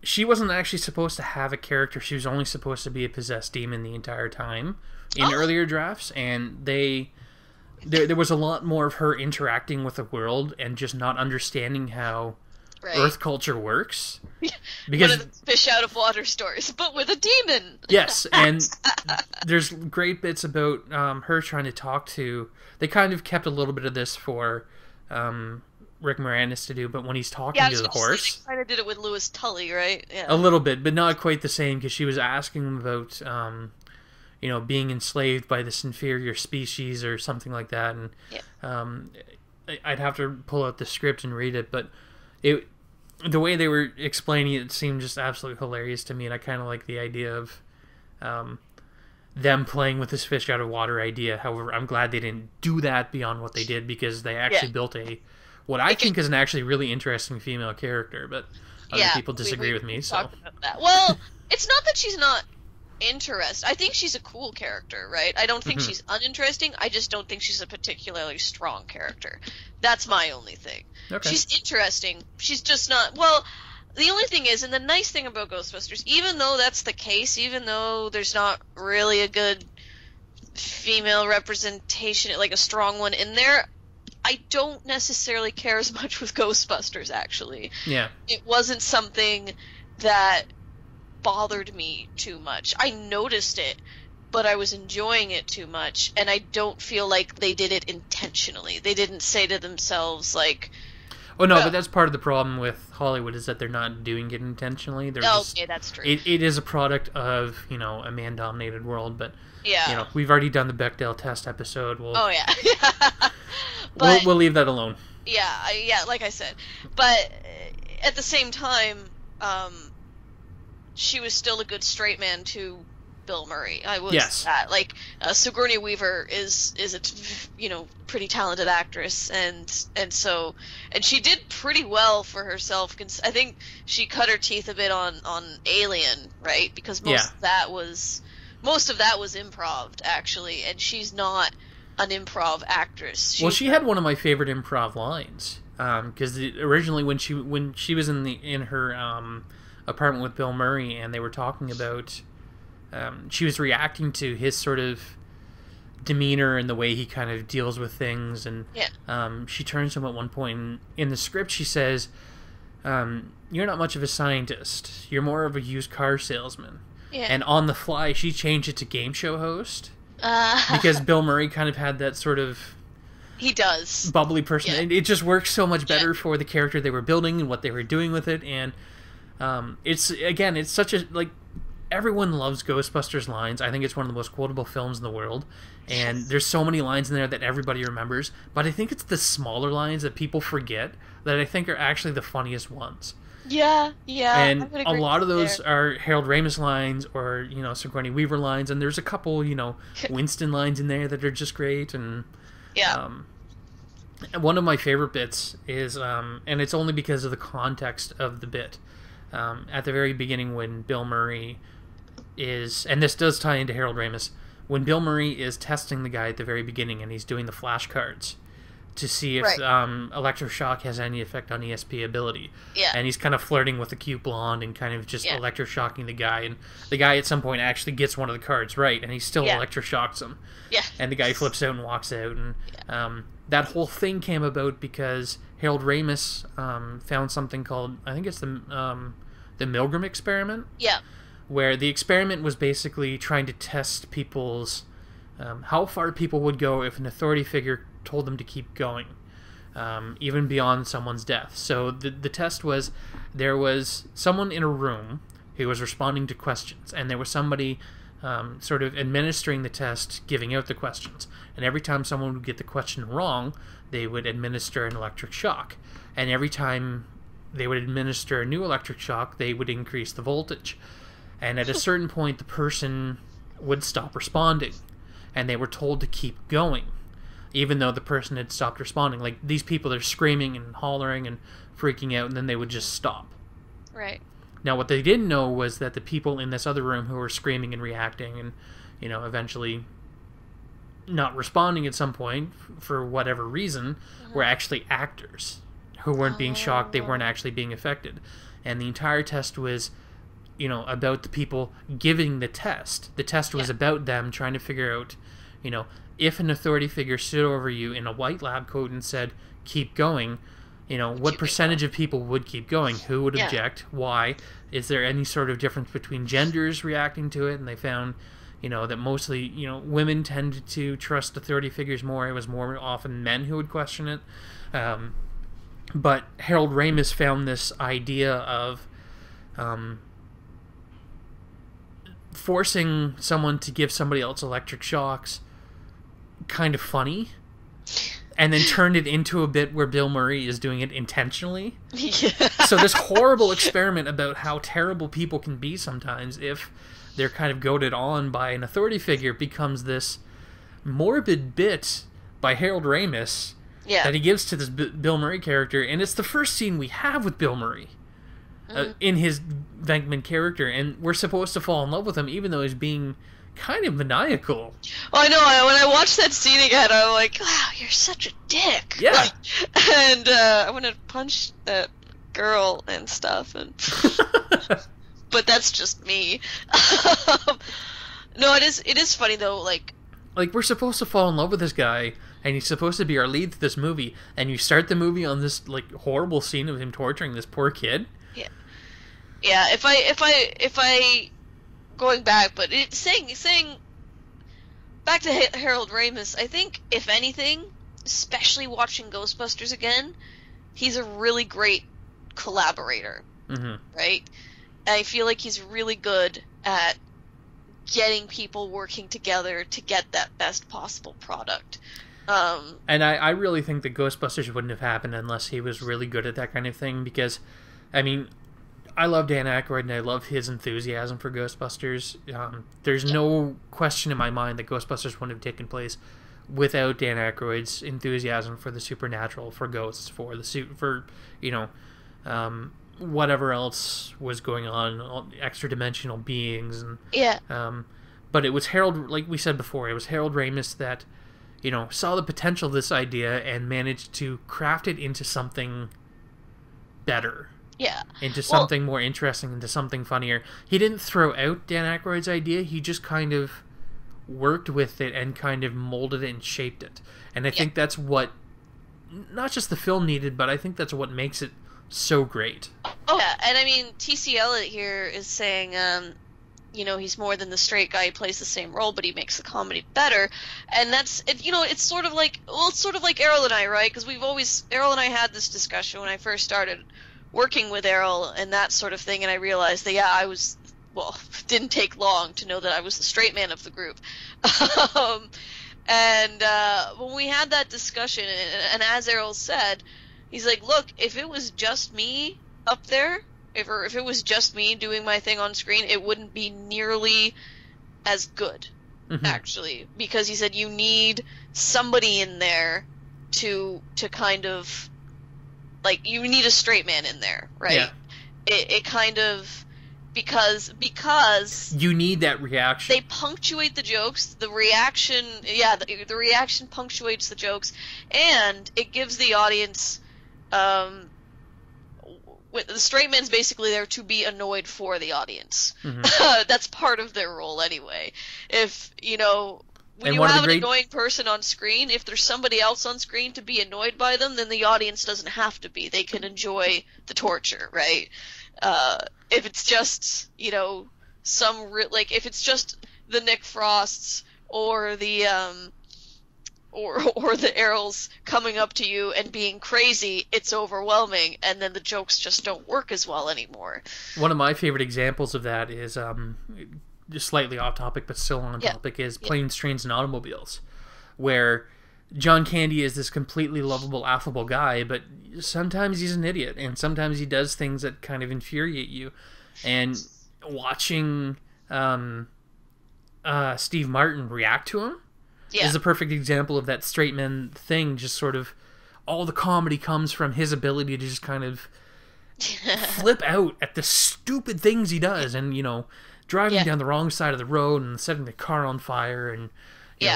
she wasn't actually supposed to have a character. She was only supposed to be a possessed demon the entire time in earlier drafts, and there was a lot more of her interacting with the world and just not understanding how Earth culture works. Because one of the fish out of water stories, but with a demon. Yes, and there's great bits about her trying to talk to... They kind of kept a little bit of this for Rick Moranis to do, but when he's talking to the horse... They kind of did it with Louis Tully, right? Yeah. A little bit, but not quite the same, because she was asking him about... being enslaved by this inferior species or something like that, and I'd have to pull out the script and read it, but the way they were explaining it seemed just absolutely hilarious to me, and I kind of like the idea of them playing with this fish out of water idea. However, I'm glad they didn't do that beyond what they did, because they actually built what I think is an actually really interesting female character, but other people disagree with me. So, well, it's not that she's not interesting. I think she's a cool character, right? I don't think she's uninteresting. I just don't think she's a particularly strong character. That's my only thing. Okay. She's interesting. She's just not... Well, the only thing is, and the nice thing about Ghostbusters, even though that's the case, even though there's not really a good female representation, like a strong one in there, I don't necessarily care as much with Ghostbusters, actually. Yeah. It wasn't something that bothered me too much. I noticed it, but I was enjoying it too much, and I don't feel like they did it intentionally. They didn't say to themselves, like... Oh, no, but that's part of the problem with Hollywood, is that they're not doing it intentionally. Okay, that's true. It is a product of, a man-dominated world, but, we've already done the Bechdel test episode. But, we'll leave that alone. Yeah, like I said. But at the same time, she was still a good straight man to Bill Murray. I was that. Like, Sigourney Weaver is a pretty talented actress, and she did pretty well for herself. I think she cut her teeth a bit on Alien, right? Because most of that was improv, actually, and she's not an improv actress. She had one of my favorite improv lines, because originally when she was in her apartment with Bill Murray, and they were talking about she was reacting to his sort of demeanor and the way he kind of deals with things, and she turns to him at one point, and in the script she says, "You're not much of a scientist. You're more of a used car salesman." Yeah. And on the fly, she changed it to game show host. Uh, Because Bill Murray kind of had that sort of he does. bubbly person. Yeah. It just works so much better for the character they were building and what they were doing with it. And it's such a, like, everyone loves Ghostbusters lines. I think it's one of the most quotable films in the world. And there's so many lines in there that everybody remembers. But I think it's the smaller lines that people forget that I think are actually the funniest ones. Yeah. And I would a agree lot of with you those there. are Harold Ramis lines or, Sigourney Weaver lines. And there's a couple, Winston lines in there that are just great. And Yeah. one of my favorite bits is, and it's only because of the context of the bit, at the very beginning when Bill Murray is, and this does tie into Harold Ramis, when Bill Murray is testing the guy at the very beginning and he's doing the flashcards to see if Right. electroshock has any effect on ESP ability. Yeah. And he's kind of flirting with the cute blonde and kind of just Yeah. electroshocking the guy. And the guy at some point actually gets one of the cards right, and he still Yeah. electroshocks him. Yeah. And the guy flips out and walks out. And that whole thing came about because Harold Ramis found something called, I think it's the Milgram Experiment, Yeah. where the experiment was basically trying to test people's how far people would go if an authority figure told them to keep going, even beyond someone's death. So the test was, there was someone in a room who was responding to questions, and there was somebody sort of administering the test, giving out the questions. And every time someone would get the question wrong, they would administer an electric shock. And every time they would administer a new electric shock, they would increase the voltage. And at a certain point, the person would stop responding, and they were told to keep going, even though the person had stopped responding. Like, these people are screaming and hollering and freaking out, and then they would just stop. Right. Now, what they didn't know was that the people in this other room who were screaming and reacting and, eventually not responding at some point for whatever reason were actually actors who weren't being shocked. They weren't actually being affected. And the entire test was, about the people giving the test. The test was about them trying to figure out, if an authority figure stood over you in a white lab coat and said, keep going, what percentage of people would keep going? Who would object? Why? Is there any sort of difference between genders reacting to it? And they found, that mostly, women tended to trust authority figures more. It was more often men who would question it. But Harold Ramis found this idea of forcing someone to give somebody else electric shocks kind of funny, and then turned it into a bit where Bill Murray is doing it intentionally. Yeah. So this horrible experiment about how terrible people can be sometimes if they're kind of goaded on by an authority figure becomes this morbid bit by Harold Ramis that he gives to this Bill Murray character, and it's the first scene we have with Bill Murray in his Venkman character, and we're supposed to fall in love with him even though he's being kind of maniacal. Oh, I know. When I watched that scene again, I'm like, wow, you're such a dick. Yeah. Like, and I want to punch that girl and stuff. And but that's just me. No, it is funny though. Like we're supposed to fall in love with this guy, and he's supposed to be our lead to this movie, and you start the movie on this like horrible scene of him torturing this poor kid. Yeah. If I going back, but saying back to Harold Ramis, I think if anything, especially watching Ghostbusters again, he's a really great collaborator. Mm-hmm. Right? I feel like he's really good at getting people working together to get that best possible product. And I really think that Ghostbusters wouldn't have happened unless he was really good at that kind of thing, because, I mean, I love Dan Aykroyd and I love his enthusiasm for Ghostbusters. There's no question in my mind that Ghostbusters wouldn't have taken place without Dan Aykroyd's enthusiasm for the supernatural, for ghosts, for whatever else was going on, extra dimensional beings, and but it was Harold, like we said before, it was Harold Ramis that saw the potential of this idea and managed to craft it into something better. Into something more interesting, into something funnier. He didn't throw out Dan Aykroyd's idea, he just kind of worked with it and kind of molded it and shaped it. And I think that's what not just the film needed, but I think that's what makes it so great. Oh yeah, and I mean T.C. Eliot here is saying he's more than the straight guy. He plays the same role, but he makes the comedy better. And it's sort of like Errol and I, right? Because Errol and I had this discussion when I first started working with Errol and that sort of thing, and I realized that, didn't take long to know that I was the straight man of the group. And when we had that discussion, and as Errol said, he's like, look, if it was just me up there, if it was just me doing my thing on screen, it wouldn't be nearly as good, actually. Because he said you need somebody in there to kind of, like, you need a straight man in there, right? Yeah. It kind of... Because you need that reaction. They punctuate the jokes. The reaction, the reaction punctuates the jokes, and it gives the audience. The straight man's basically there to be annoyed for the audience. That's part of their role anyway. If when you have an annoying person on screen, if there's somebody else on screen to be annoyed by them, then the audience doesn't have to be. They can enjoy the torture, right? If it's just, if it's just the Nick Frosts or the or the Errols coming up to you and being crazy, it's overwhelming, and then the jokes just don't work as well anymore. One of my favorite examples of that is just slightly off topic but still on topic is Planes, Trains, and Automobiles, where John Candy is this completely lovable, affable guy, but sometimes he's an idiot, and sometimes he does things that kind of infuriate you. And watching Steve Martin react to him is a perfect example of that straight man thing. Just sort of, all the comedy comes from his ability to just kind of flip out at the stupid things he does, and driving down the wrong side of the road and setting the car on fire, and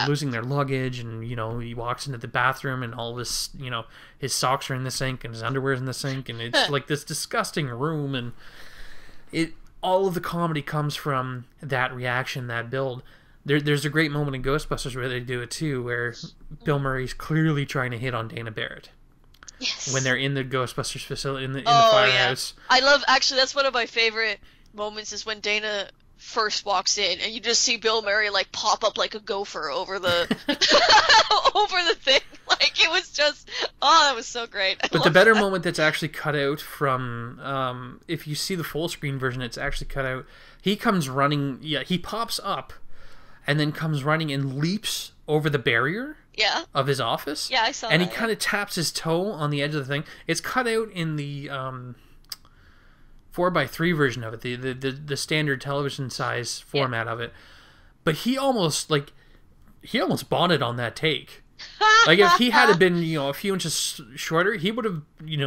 losing their luggage, and he walks into the bathroom and all of his his socks are in the sink and his underwear's in the sink, and it's like this disgusting room, and all of the comedy comes from that reaction, that build. There's a great moment in Ghostbusters where they do it too, where Bill Murray's clearly trying to hit on Dana Barrett. Yes. When they're in the Ghostbusters facility in the firehouse. I love, actually, that's one of my favorite moments, is when Dana first walks in and you just see Bill Murray like pop up like a gopher over the over the thing. Like, it was just, that was so great. But the better moment that's actually cut out from, if you see the full screen version, it's actually cut out. He comes running, he pops up and then comes running and leaps over the barrier of his office. Yeah, I saw and that. And he kind of taps his toe on the edge of the thing. It's cut out in the 4:3 version of it, the standard television size format of it. But he almost bonded on that take. Like, if he had been, a few inches shorter, he would have,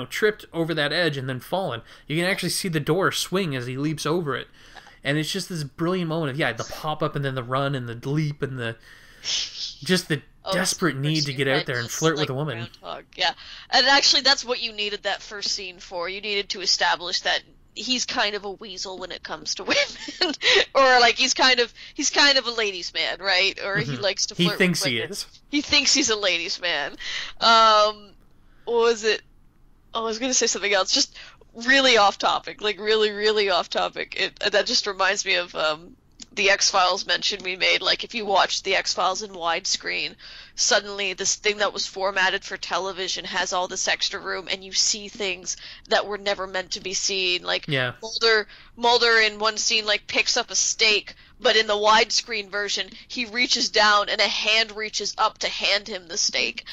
tripped over that edge and then fallen. You can actually see the door swing as he leaps over it. And it's just this brilliant moment of, the pop-up and then the run and the leap and the desperate need to get out there and flirt with a woman. Groundhog. Yeah. And actually, that's what you needed that first scene for. You needed to establish that he's kind of a weasel when it comes to women. Or, like, he's kind of a ladies' man, right? Or he likes to flirt with women. He thinks he is. He thinks he's a ladies' man. What was it? Oh, I was going to say something else. Just really off topic. Like, really, really off topic. That just reminds me of the X-Files mention we made. Like, if you watch the X-Files in widescreen, suddenly this thing that was formatted for television has all this extra room, and you see things that were never meant to be seen. Like, Mulder in one scene, like, picks up a steak, but in the widescreen version, he reaches down and a hand reaches up to hand him the steak.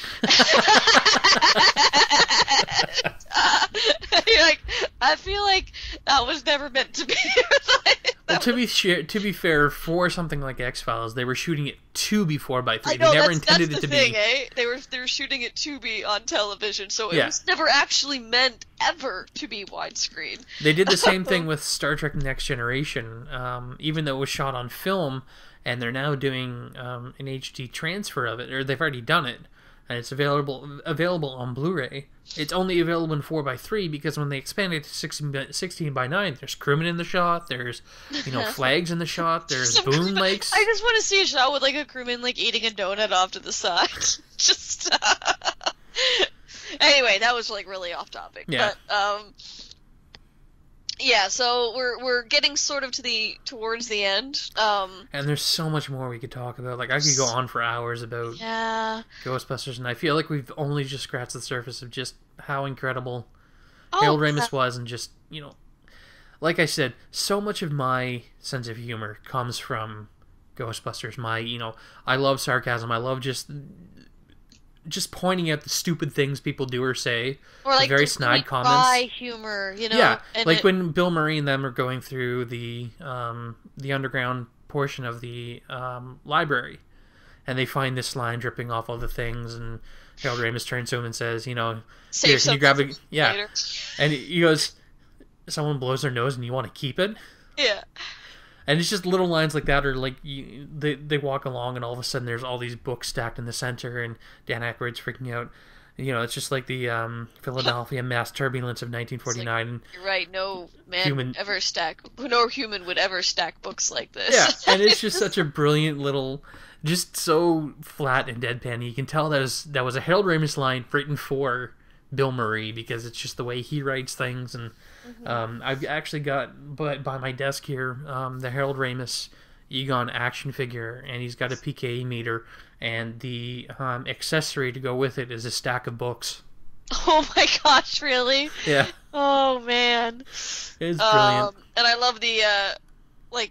Like, I feel like that was never meant to be. Well, to be fair, for something like X-Files, they were shooting it to be 4:3. They never intended it to be. They were shooting it to be on television, so it was never actually meant ever to be widescreen. They did the same thing with Star Trek Next Generation, even though it was shot on film, and they're now doing an HD transfer of it, or they've already done it, and it's available on Blu-ray. It's only available in 4:3 because when they expanded to 16:9, there's crewmen in the shot, there's flags in the shot, there's boom lakes. I just want to see a shot with like a crewman like eating a donut off to the side. Just anyway, that was like really off topic. Yeah. But Yeah, so we're getting sort of towards the end. And there's so much more we could talk about. Like, I could go on for hours about Ghostbusters, and I feel like we've only just scratched the surface of just how incredible Harold Ramis was, and just, like I said, so much of my sense of humor comes from Ghostbusters. I love sarcasm. I love just pointing out the stupid things people do or say, or like the very snide comments. Humor, Yeah, like when Bill Murray and them are going through the underground portion of the library, and they find this line dripping off all the things, and Harold Ramis turns to him and says, "Here, can you grab it?" Yeah, later. And he goes, "Someone blows their nose, and you want to keep it?" Yeah. And it's just little lines like that, or like they walk along, and all of a sudden there's all these books stacked in the center, and Dan Aykroyd's freaking out. It's just like the Philadelphia mass turbulence of 1949. Like, you're right. No human would ever stack books like this. Yeah, and it's just such a brilliant little, just so flat and deadpan. You can tell that was a Harold Ramis line written for Bill Murray, because it's just the way he writes things. And I've actually got by my desk here the Harold Ramis Egon action figure, and he's got a PKE meter, and the accessory to go with it is a stack of books. Oh my gosh, really? Yeah. Oh man. It's brilliant. And I love the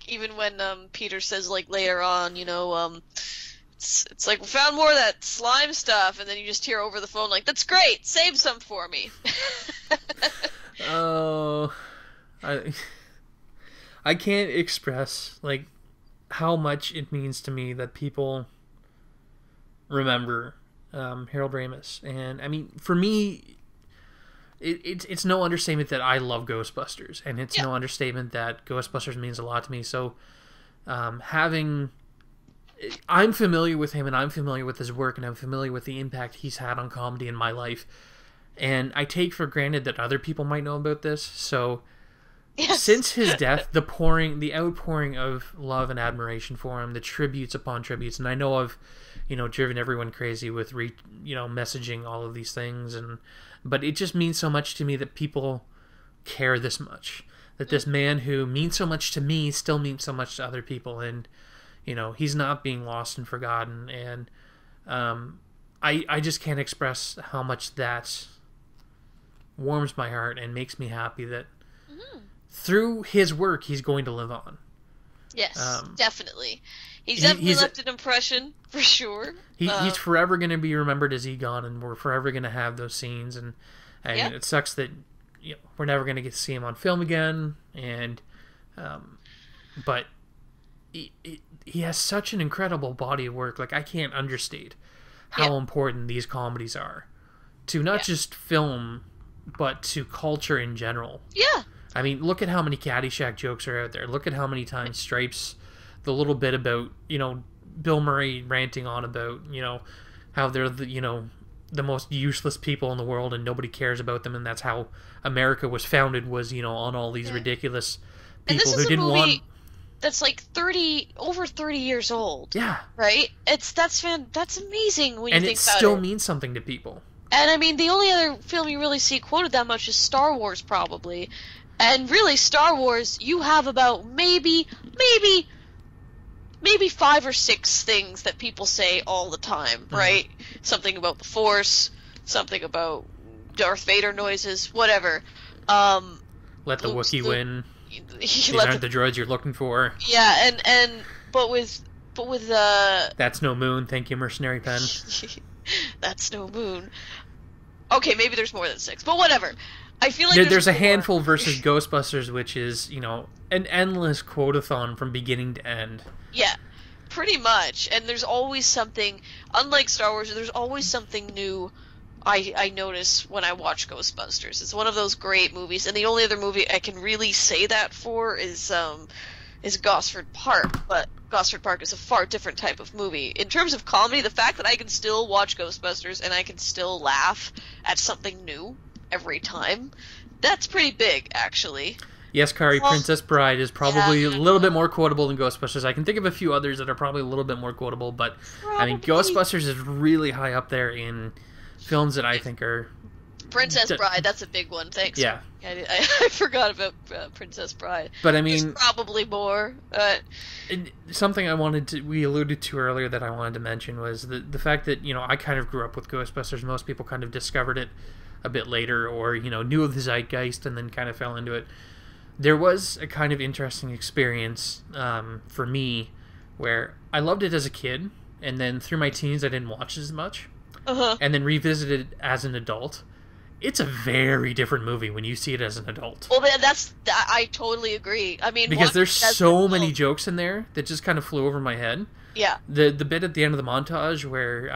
even when Peter says, like, later on, it's like, we found more of that slime stuff, and then you just hear over the phone, like, that's great, save some for me. Oh, I can't express, like, how much it means to me that people remember Harold Ramis. And I mean, for me, it's no understatement that I love Ghostbusters, and it's no understatement that Ghostbusters means a lot to me. So I'm familiar with him, and I'm familiar with his work, and I'm familiar with the impact he's had on comedy in my life, and I take for granted that other people might know about this. So since his death, the outpouring of love and admiration for him, the tributes upon tributes, and I know I've driven everyone crazy with messaging all of these things, but it just means so much to me that people care this much, that this man who means so much to me still means so much to other people, and he's not being lost and forgotten. And I just can't express how much that warms my heart and makes me happy that through his work he's going to live on. Yes, definitely. He's definitely left an impression, for sure. He's forever going to be remembered as Egon, and we're forever going to have those scenes. And it sucks that we're never going to get to see him on film again. And but he has such an incredible body of work. Like, I can't understate how important these comedies are to not just film, but to culture in general. Yeah. I mean, look at how many Caddyshack jokes are out there. Look at how many times Stripes, the little bit about, Bill Murray ranting on about, how they're the most useless people in the world and nobody cares about them, and that's how America was founded, was, on all these ridiculous people who didn't want... That's like over 30 years old. Yeah. Right? That's amazing when you think about it. And it still means something to people. And I mean, the only other film you really see quoted that much is Star Wars, probably. And really, Star Wars, you have about maybe 5 or 6 things that people say all the time, right? Something about the Force, something about Darth Vader noises, whatever. Let the Wookiee win. These aren't the droids you're looking for. Yeah, but with That's no moon, thank you, mercenary pen. That's no moon. Okay, maybe there's more than 6, but whatever. I feel like there's a handful versus Ghostbusters, which is, an endless quotathon from beginning to end. Yeah, pretty much. And there's always something, unlike Star Wars, there's always something new I notice when I watch Ghostbusters. It's one of those great movies, and the only other movie I can really say that for is Gosford Park, but Gosford Park is a far different type of movie. In terms of comedy, the fact that I can still watch Ghostbusters and I can still laugh at something new every time, that's pretty big, actually. Yes, Kari, Princess Bride is probably a little bit more quotable than Ghostbusters. I can think of a few others that are probably a little bit more quotable, but I mean, Ghostbusters is really high up there in films that I think are Princess Bride, that's a big one. Thanks. Yeah. I forgot about Princess Bride. But I mean, there's probably more. Something we alluded to earlier that I wanted to mention was the fact that, you know, I kind of grew up with Ghostbusters. Most people kind of discovered it a bit later, or, you know, knew of the zeitgeist and then kind of fell into it. There was a kind of interesting experience for me where I loved it as a kid, and then through my teens I didn't watch as much, and then revisited it as an adult. It's a very different movie when you see it as an adult. Well, I totally agree. I mean, because there's so many jokes in there that just kind of flew over my head. Yeah. The bit at the end of the montage where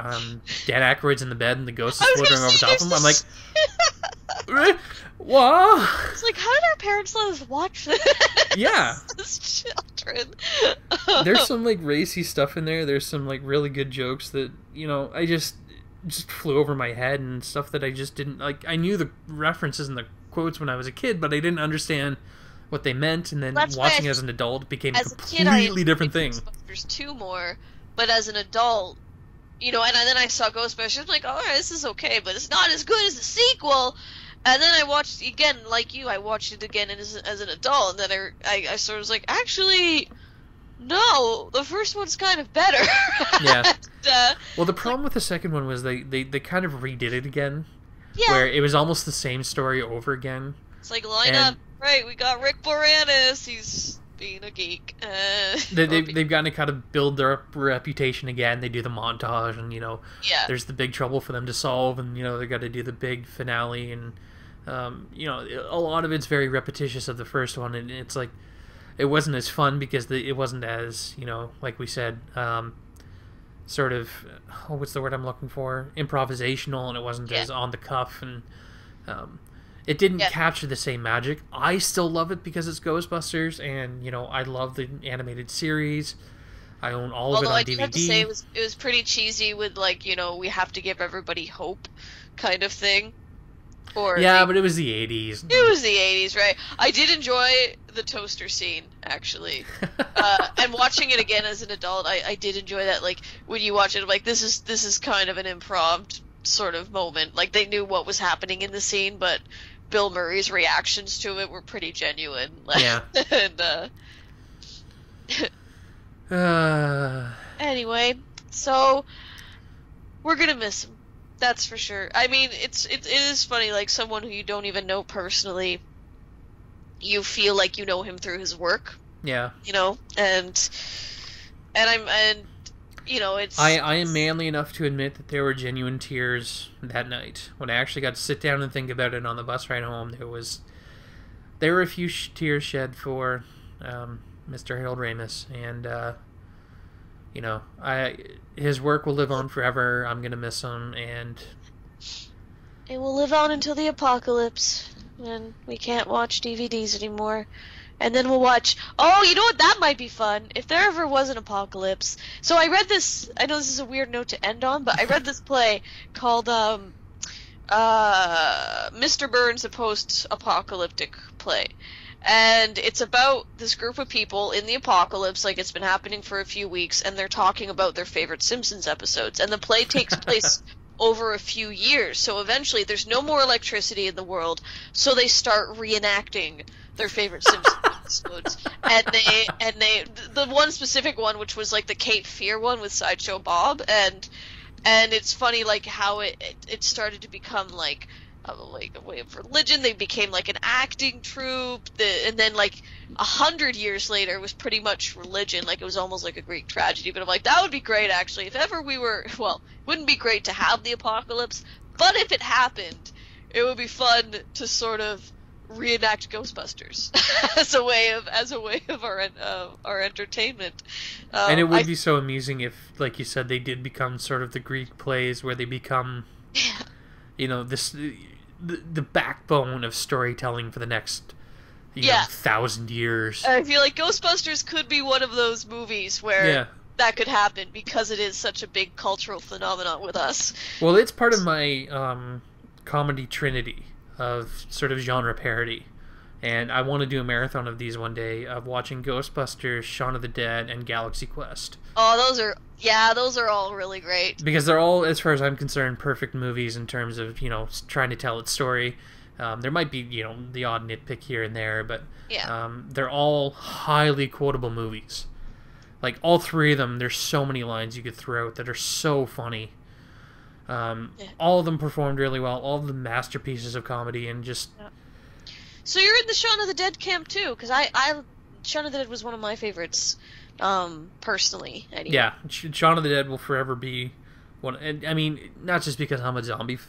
Dan Aykroyd's in the bed and the ghost is floating over top of him, I'm like, what? It's like, how did our parents let us watch this? Yeah. As children. There's some, like, racy stuff in there. There's some, like, really good jokes that, you know, I just flew over my head, and stuff that I just didn't, like, I knew the references and the quotes when I was a kid, but I didn't understand what they meant, and then watching it as an adult became a completely different thing. Ghostbusters 2 more, but as an adult, you know, and then I saw Ghostbusters, I'm like, alright, this is okay, but it's not as good as the sequel. And then I watched, again, like you, I watched it again as an adult, and then I sort of was like, actually, no, the first one's kind of better. Yeah. And, well, the problem with the second one was they kind of redid it again. Yeah. Where it was almost the same story over again. It's like, line up, right, we got Rick Moranis, he's being a geek. They've gotten to kind of build their reputation again. They do the montage, and, you know, there's the big trouble for them to solve, and, you know, they got to do the big finale, and, you know, a lot of it's very repetitious of the first one, and it's like, it wasn't as fun because it wasn't as, you know, like we said, sort of, what's the word I'm looking for? Improvisational, and it wasn't as on the cuff, and it didn't capture the same magic. I still love it because it's Ghostbusters, and, you know, I love the animated series. I own all of it on DVD. Although I do have to say, it was pretty cheesy with, like, you know, we have to give everybody hope kind of thing. But it was the 80s. It was the 80s, right? I did enjoy the toaster scene, actually. And watching it again as an adult, I did enjoy that. Like, when you watch it, I'm like, this is kind of an improv sort of moment. Like, they knew what was happening in the scene, but Bill Murray's reactions to it were pretty genuine. Yeah. And, anyway, so we're gonna miss him. That's for sure. I mean, it is funny, like, someone who you don't even know personally, you feel like you know him through his work. Yeah. You know, and you know, it's... I am manly enough to admit that there were genuine tears that night. When I actually got to sit down and think about it on the bus ride home, there were a few tears shed for Mr. Harold Ramis, and you know, his work will live on forever. I'm gonna miss him, and it will live on until the apocalypse, when we can't watch DVDs anymore. And then we'll watch... Oh, you know what? That might be fun. If there ever was an apocalypse. So I read this... I know this is a weird note to end on, but I read this play called Mr. Burns, a Post-Apocalyptic Play. And it's about this group of people in the apocalypse, like it's been happening for a few weeks, and they're talking about their favorite Simpsons episodes. And the play takes place over a few years, so eventually there's no more electricity in the world, so they start reenacting their favorite Simpsons episodes. And they the one specific one, which was like the Cape Fear one with Sideshow Bob, and it's funny, like, how it started to become like a way of religion. They became like an acting troupe, and then like 100 years later it was pretty much religion. Like, it was almost like a Greek tragedy. But I'm like, that would be great, actually, if ever we were... Well, it wouldn't be great to have the apocalypse, but if it happened, it would be fun to sort of reenact Ghostbusters as a way of our entertainment. And it would be so amusing if, like you said, they did become sort of the Greek plays, where they become, you know, the backbone of storytelling for the next 1,000 years. I feel like Ghostbusters could be one of those movies where that could happen, because it is such a big cultural phenomenon with us. Well, it's part of my comedy trinity of sort of genre parody, and I want to do a marathon of these one day, of watching Ghostbusters, Shaun of the Dead, and Galaxy Quest. Oh, those are Yeah, those are all really great. Because they're all, as far as I'm concerned, perfect movies in terms of, trying to tell its story. There might be, the odd nitpick here and there, but they're all highly quotable movies. Like, all three of them, there's so many lines you could throw out that are so funny. All of them performed really well. All of them masterpieces of comedy, and just... So you're in the Shaun of the Dead camp, too, because Shaun of the Dead was one of my favorites, personally. Anyway. Yeah, Shaun of the Dead will forever be one... I mean, not just because I'm a zombie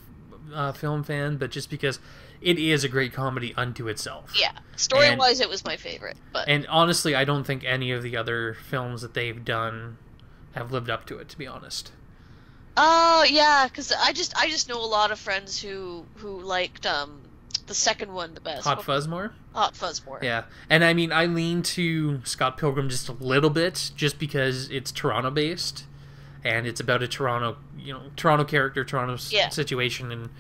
film fan, but just because it is a great comedy unto itself. Yeah, story-wise, it was my favorite. But... And honestly, I don't think any of the other films that they've done have lived up to it, to be honest. Oh, yeah, because I just know a lot of friends who liked the second one the best. Hot Fuzz more? Hot Fuzz more. Yeah. And I mean, I lean to Scott Pilgrim just a little bit, just because it's Toronto-based, and it's about a Toronto character, Toronto situation, and,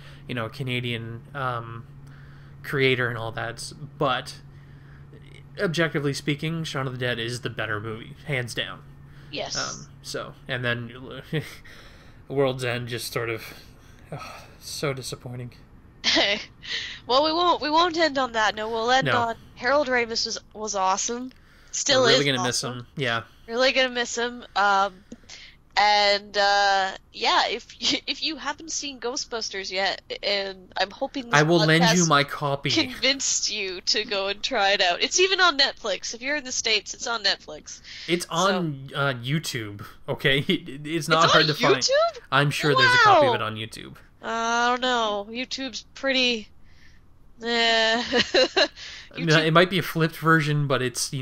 Canadian creator and all that. But, objectively speaking, Shaun of the Dead is the better movie, hands down. Yes. And then... World's End just sort of so disappointing. Well, we won't end on that. No, we'll end on Harold Ramis was awesome. Still We're is. Really gonna awesome. miss him. Yeah. Really gonna miss him. If you haven't seen Ghostbusters yet, and I'm hoping this I will lend podcast you my copy. Convinced you to go and try it out. It's even on Netflix. If you're in the States, it's on Netflix. It's on YouTube. Okay, it's not hard to YouTube? find. I'm sure there's a copy of it on YouTube. I don't know. YouTube's pretty. YouTube... It might be a flipped version, but it's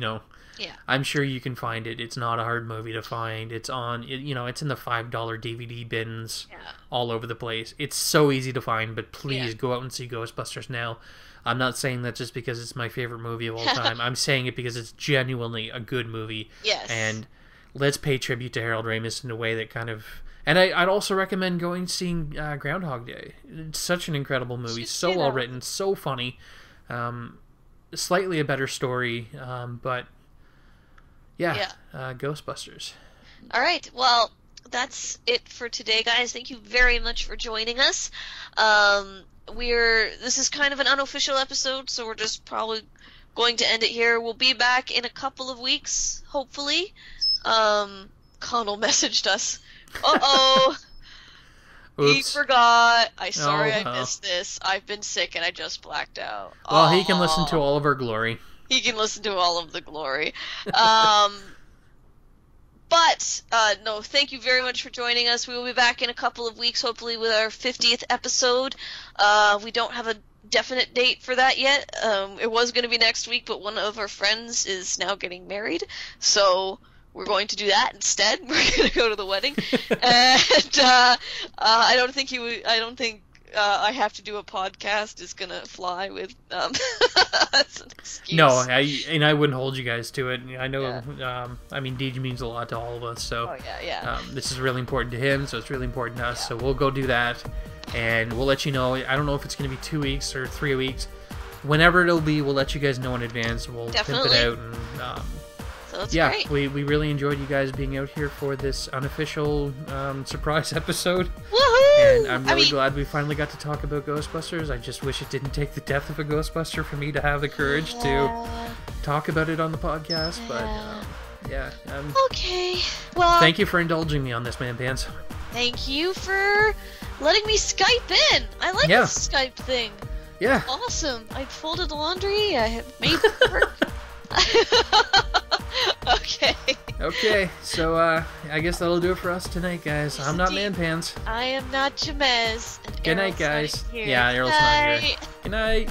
Yeah. I'm sure you can find it. It's not a hard movie to find. It's on, it's in the $5 DVD bins all over the place. It's so easy to find, but please go out and see Ghostbusters now. I'm not saying that just because it's my favorite movie of all time. I'm saying it because it's genuinely a good movie. Yes. And let's pay tribute to Harold Ramis in a way that kind of... And I'd also recommend going and seeing Groundhog Day. It's such an incredible movie. So well written, so funny. Slightly a better story, but... Yeah. Ghostbusters. All right. Well, that's it for today, guys. Thank you very much for joining us. This is kind of an unofficial episode, so we're just probably going to end it here. We'll be back in a couple of weeks, hopefully. Connell messaged us. Uh-oh. He forgot. Sorry I missed this. I've been sick and I just blacked out. Well, he can listen to all of our glory. He can listen to all of the glory. No, thank you very much for joining us. We will be back in a couple of weeks, hopefully with our 50th episode. We don't have a definite date for that yet. It was going to be next week, but one of our friends is now getting married, so we're going to do that instead. We're going to go to the wedding. And I don't think I have to do a podcast is gonna fly with that's an excuse. No, I wouldn't hold you guys to it. I know. Deej means a lot to all of us, so this is really important to him, so it's really important to us. So we'll go do that, and we'll let you know. I don't know if it's gonna be 2 weeks or 3 weeks. Whenever it'll be, we'll let you guys know in advance. We'll pimp it out, and so that's great. we really enjoyed you guys being out here for this unofficial surprise episode. Woohoo! And I'm really glad we finally got to talk about Ghostbusters. I just wish it didn't take the death of a Ghostbuster for me to have the courage to talk about it on the podcast. But okay. Well, thank you for indulging me on this, Man Pants. Thank you for letting me Skype in. I like this Skype thing. Yeah. Awesome. I folded the laundry. I have made it work. Okay, so I guess that'll do it for us tonight, guys. Yes, I'm not indeed. Man Pants. I am not Ja-Mez. Good night, guys. Not here. Yeah, Errol's not here. Good night.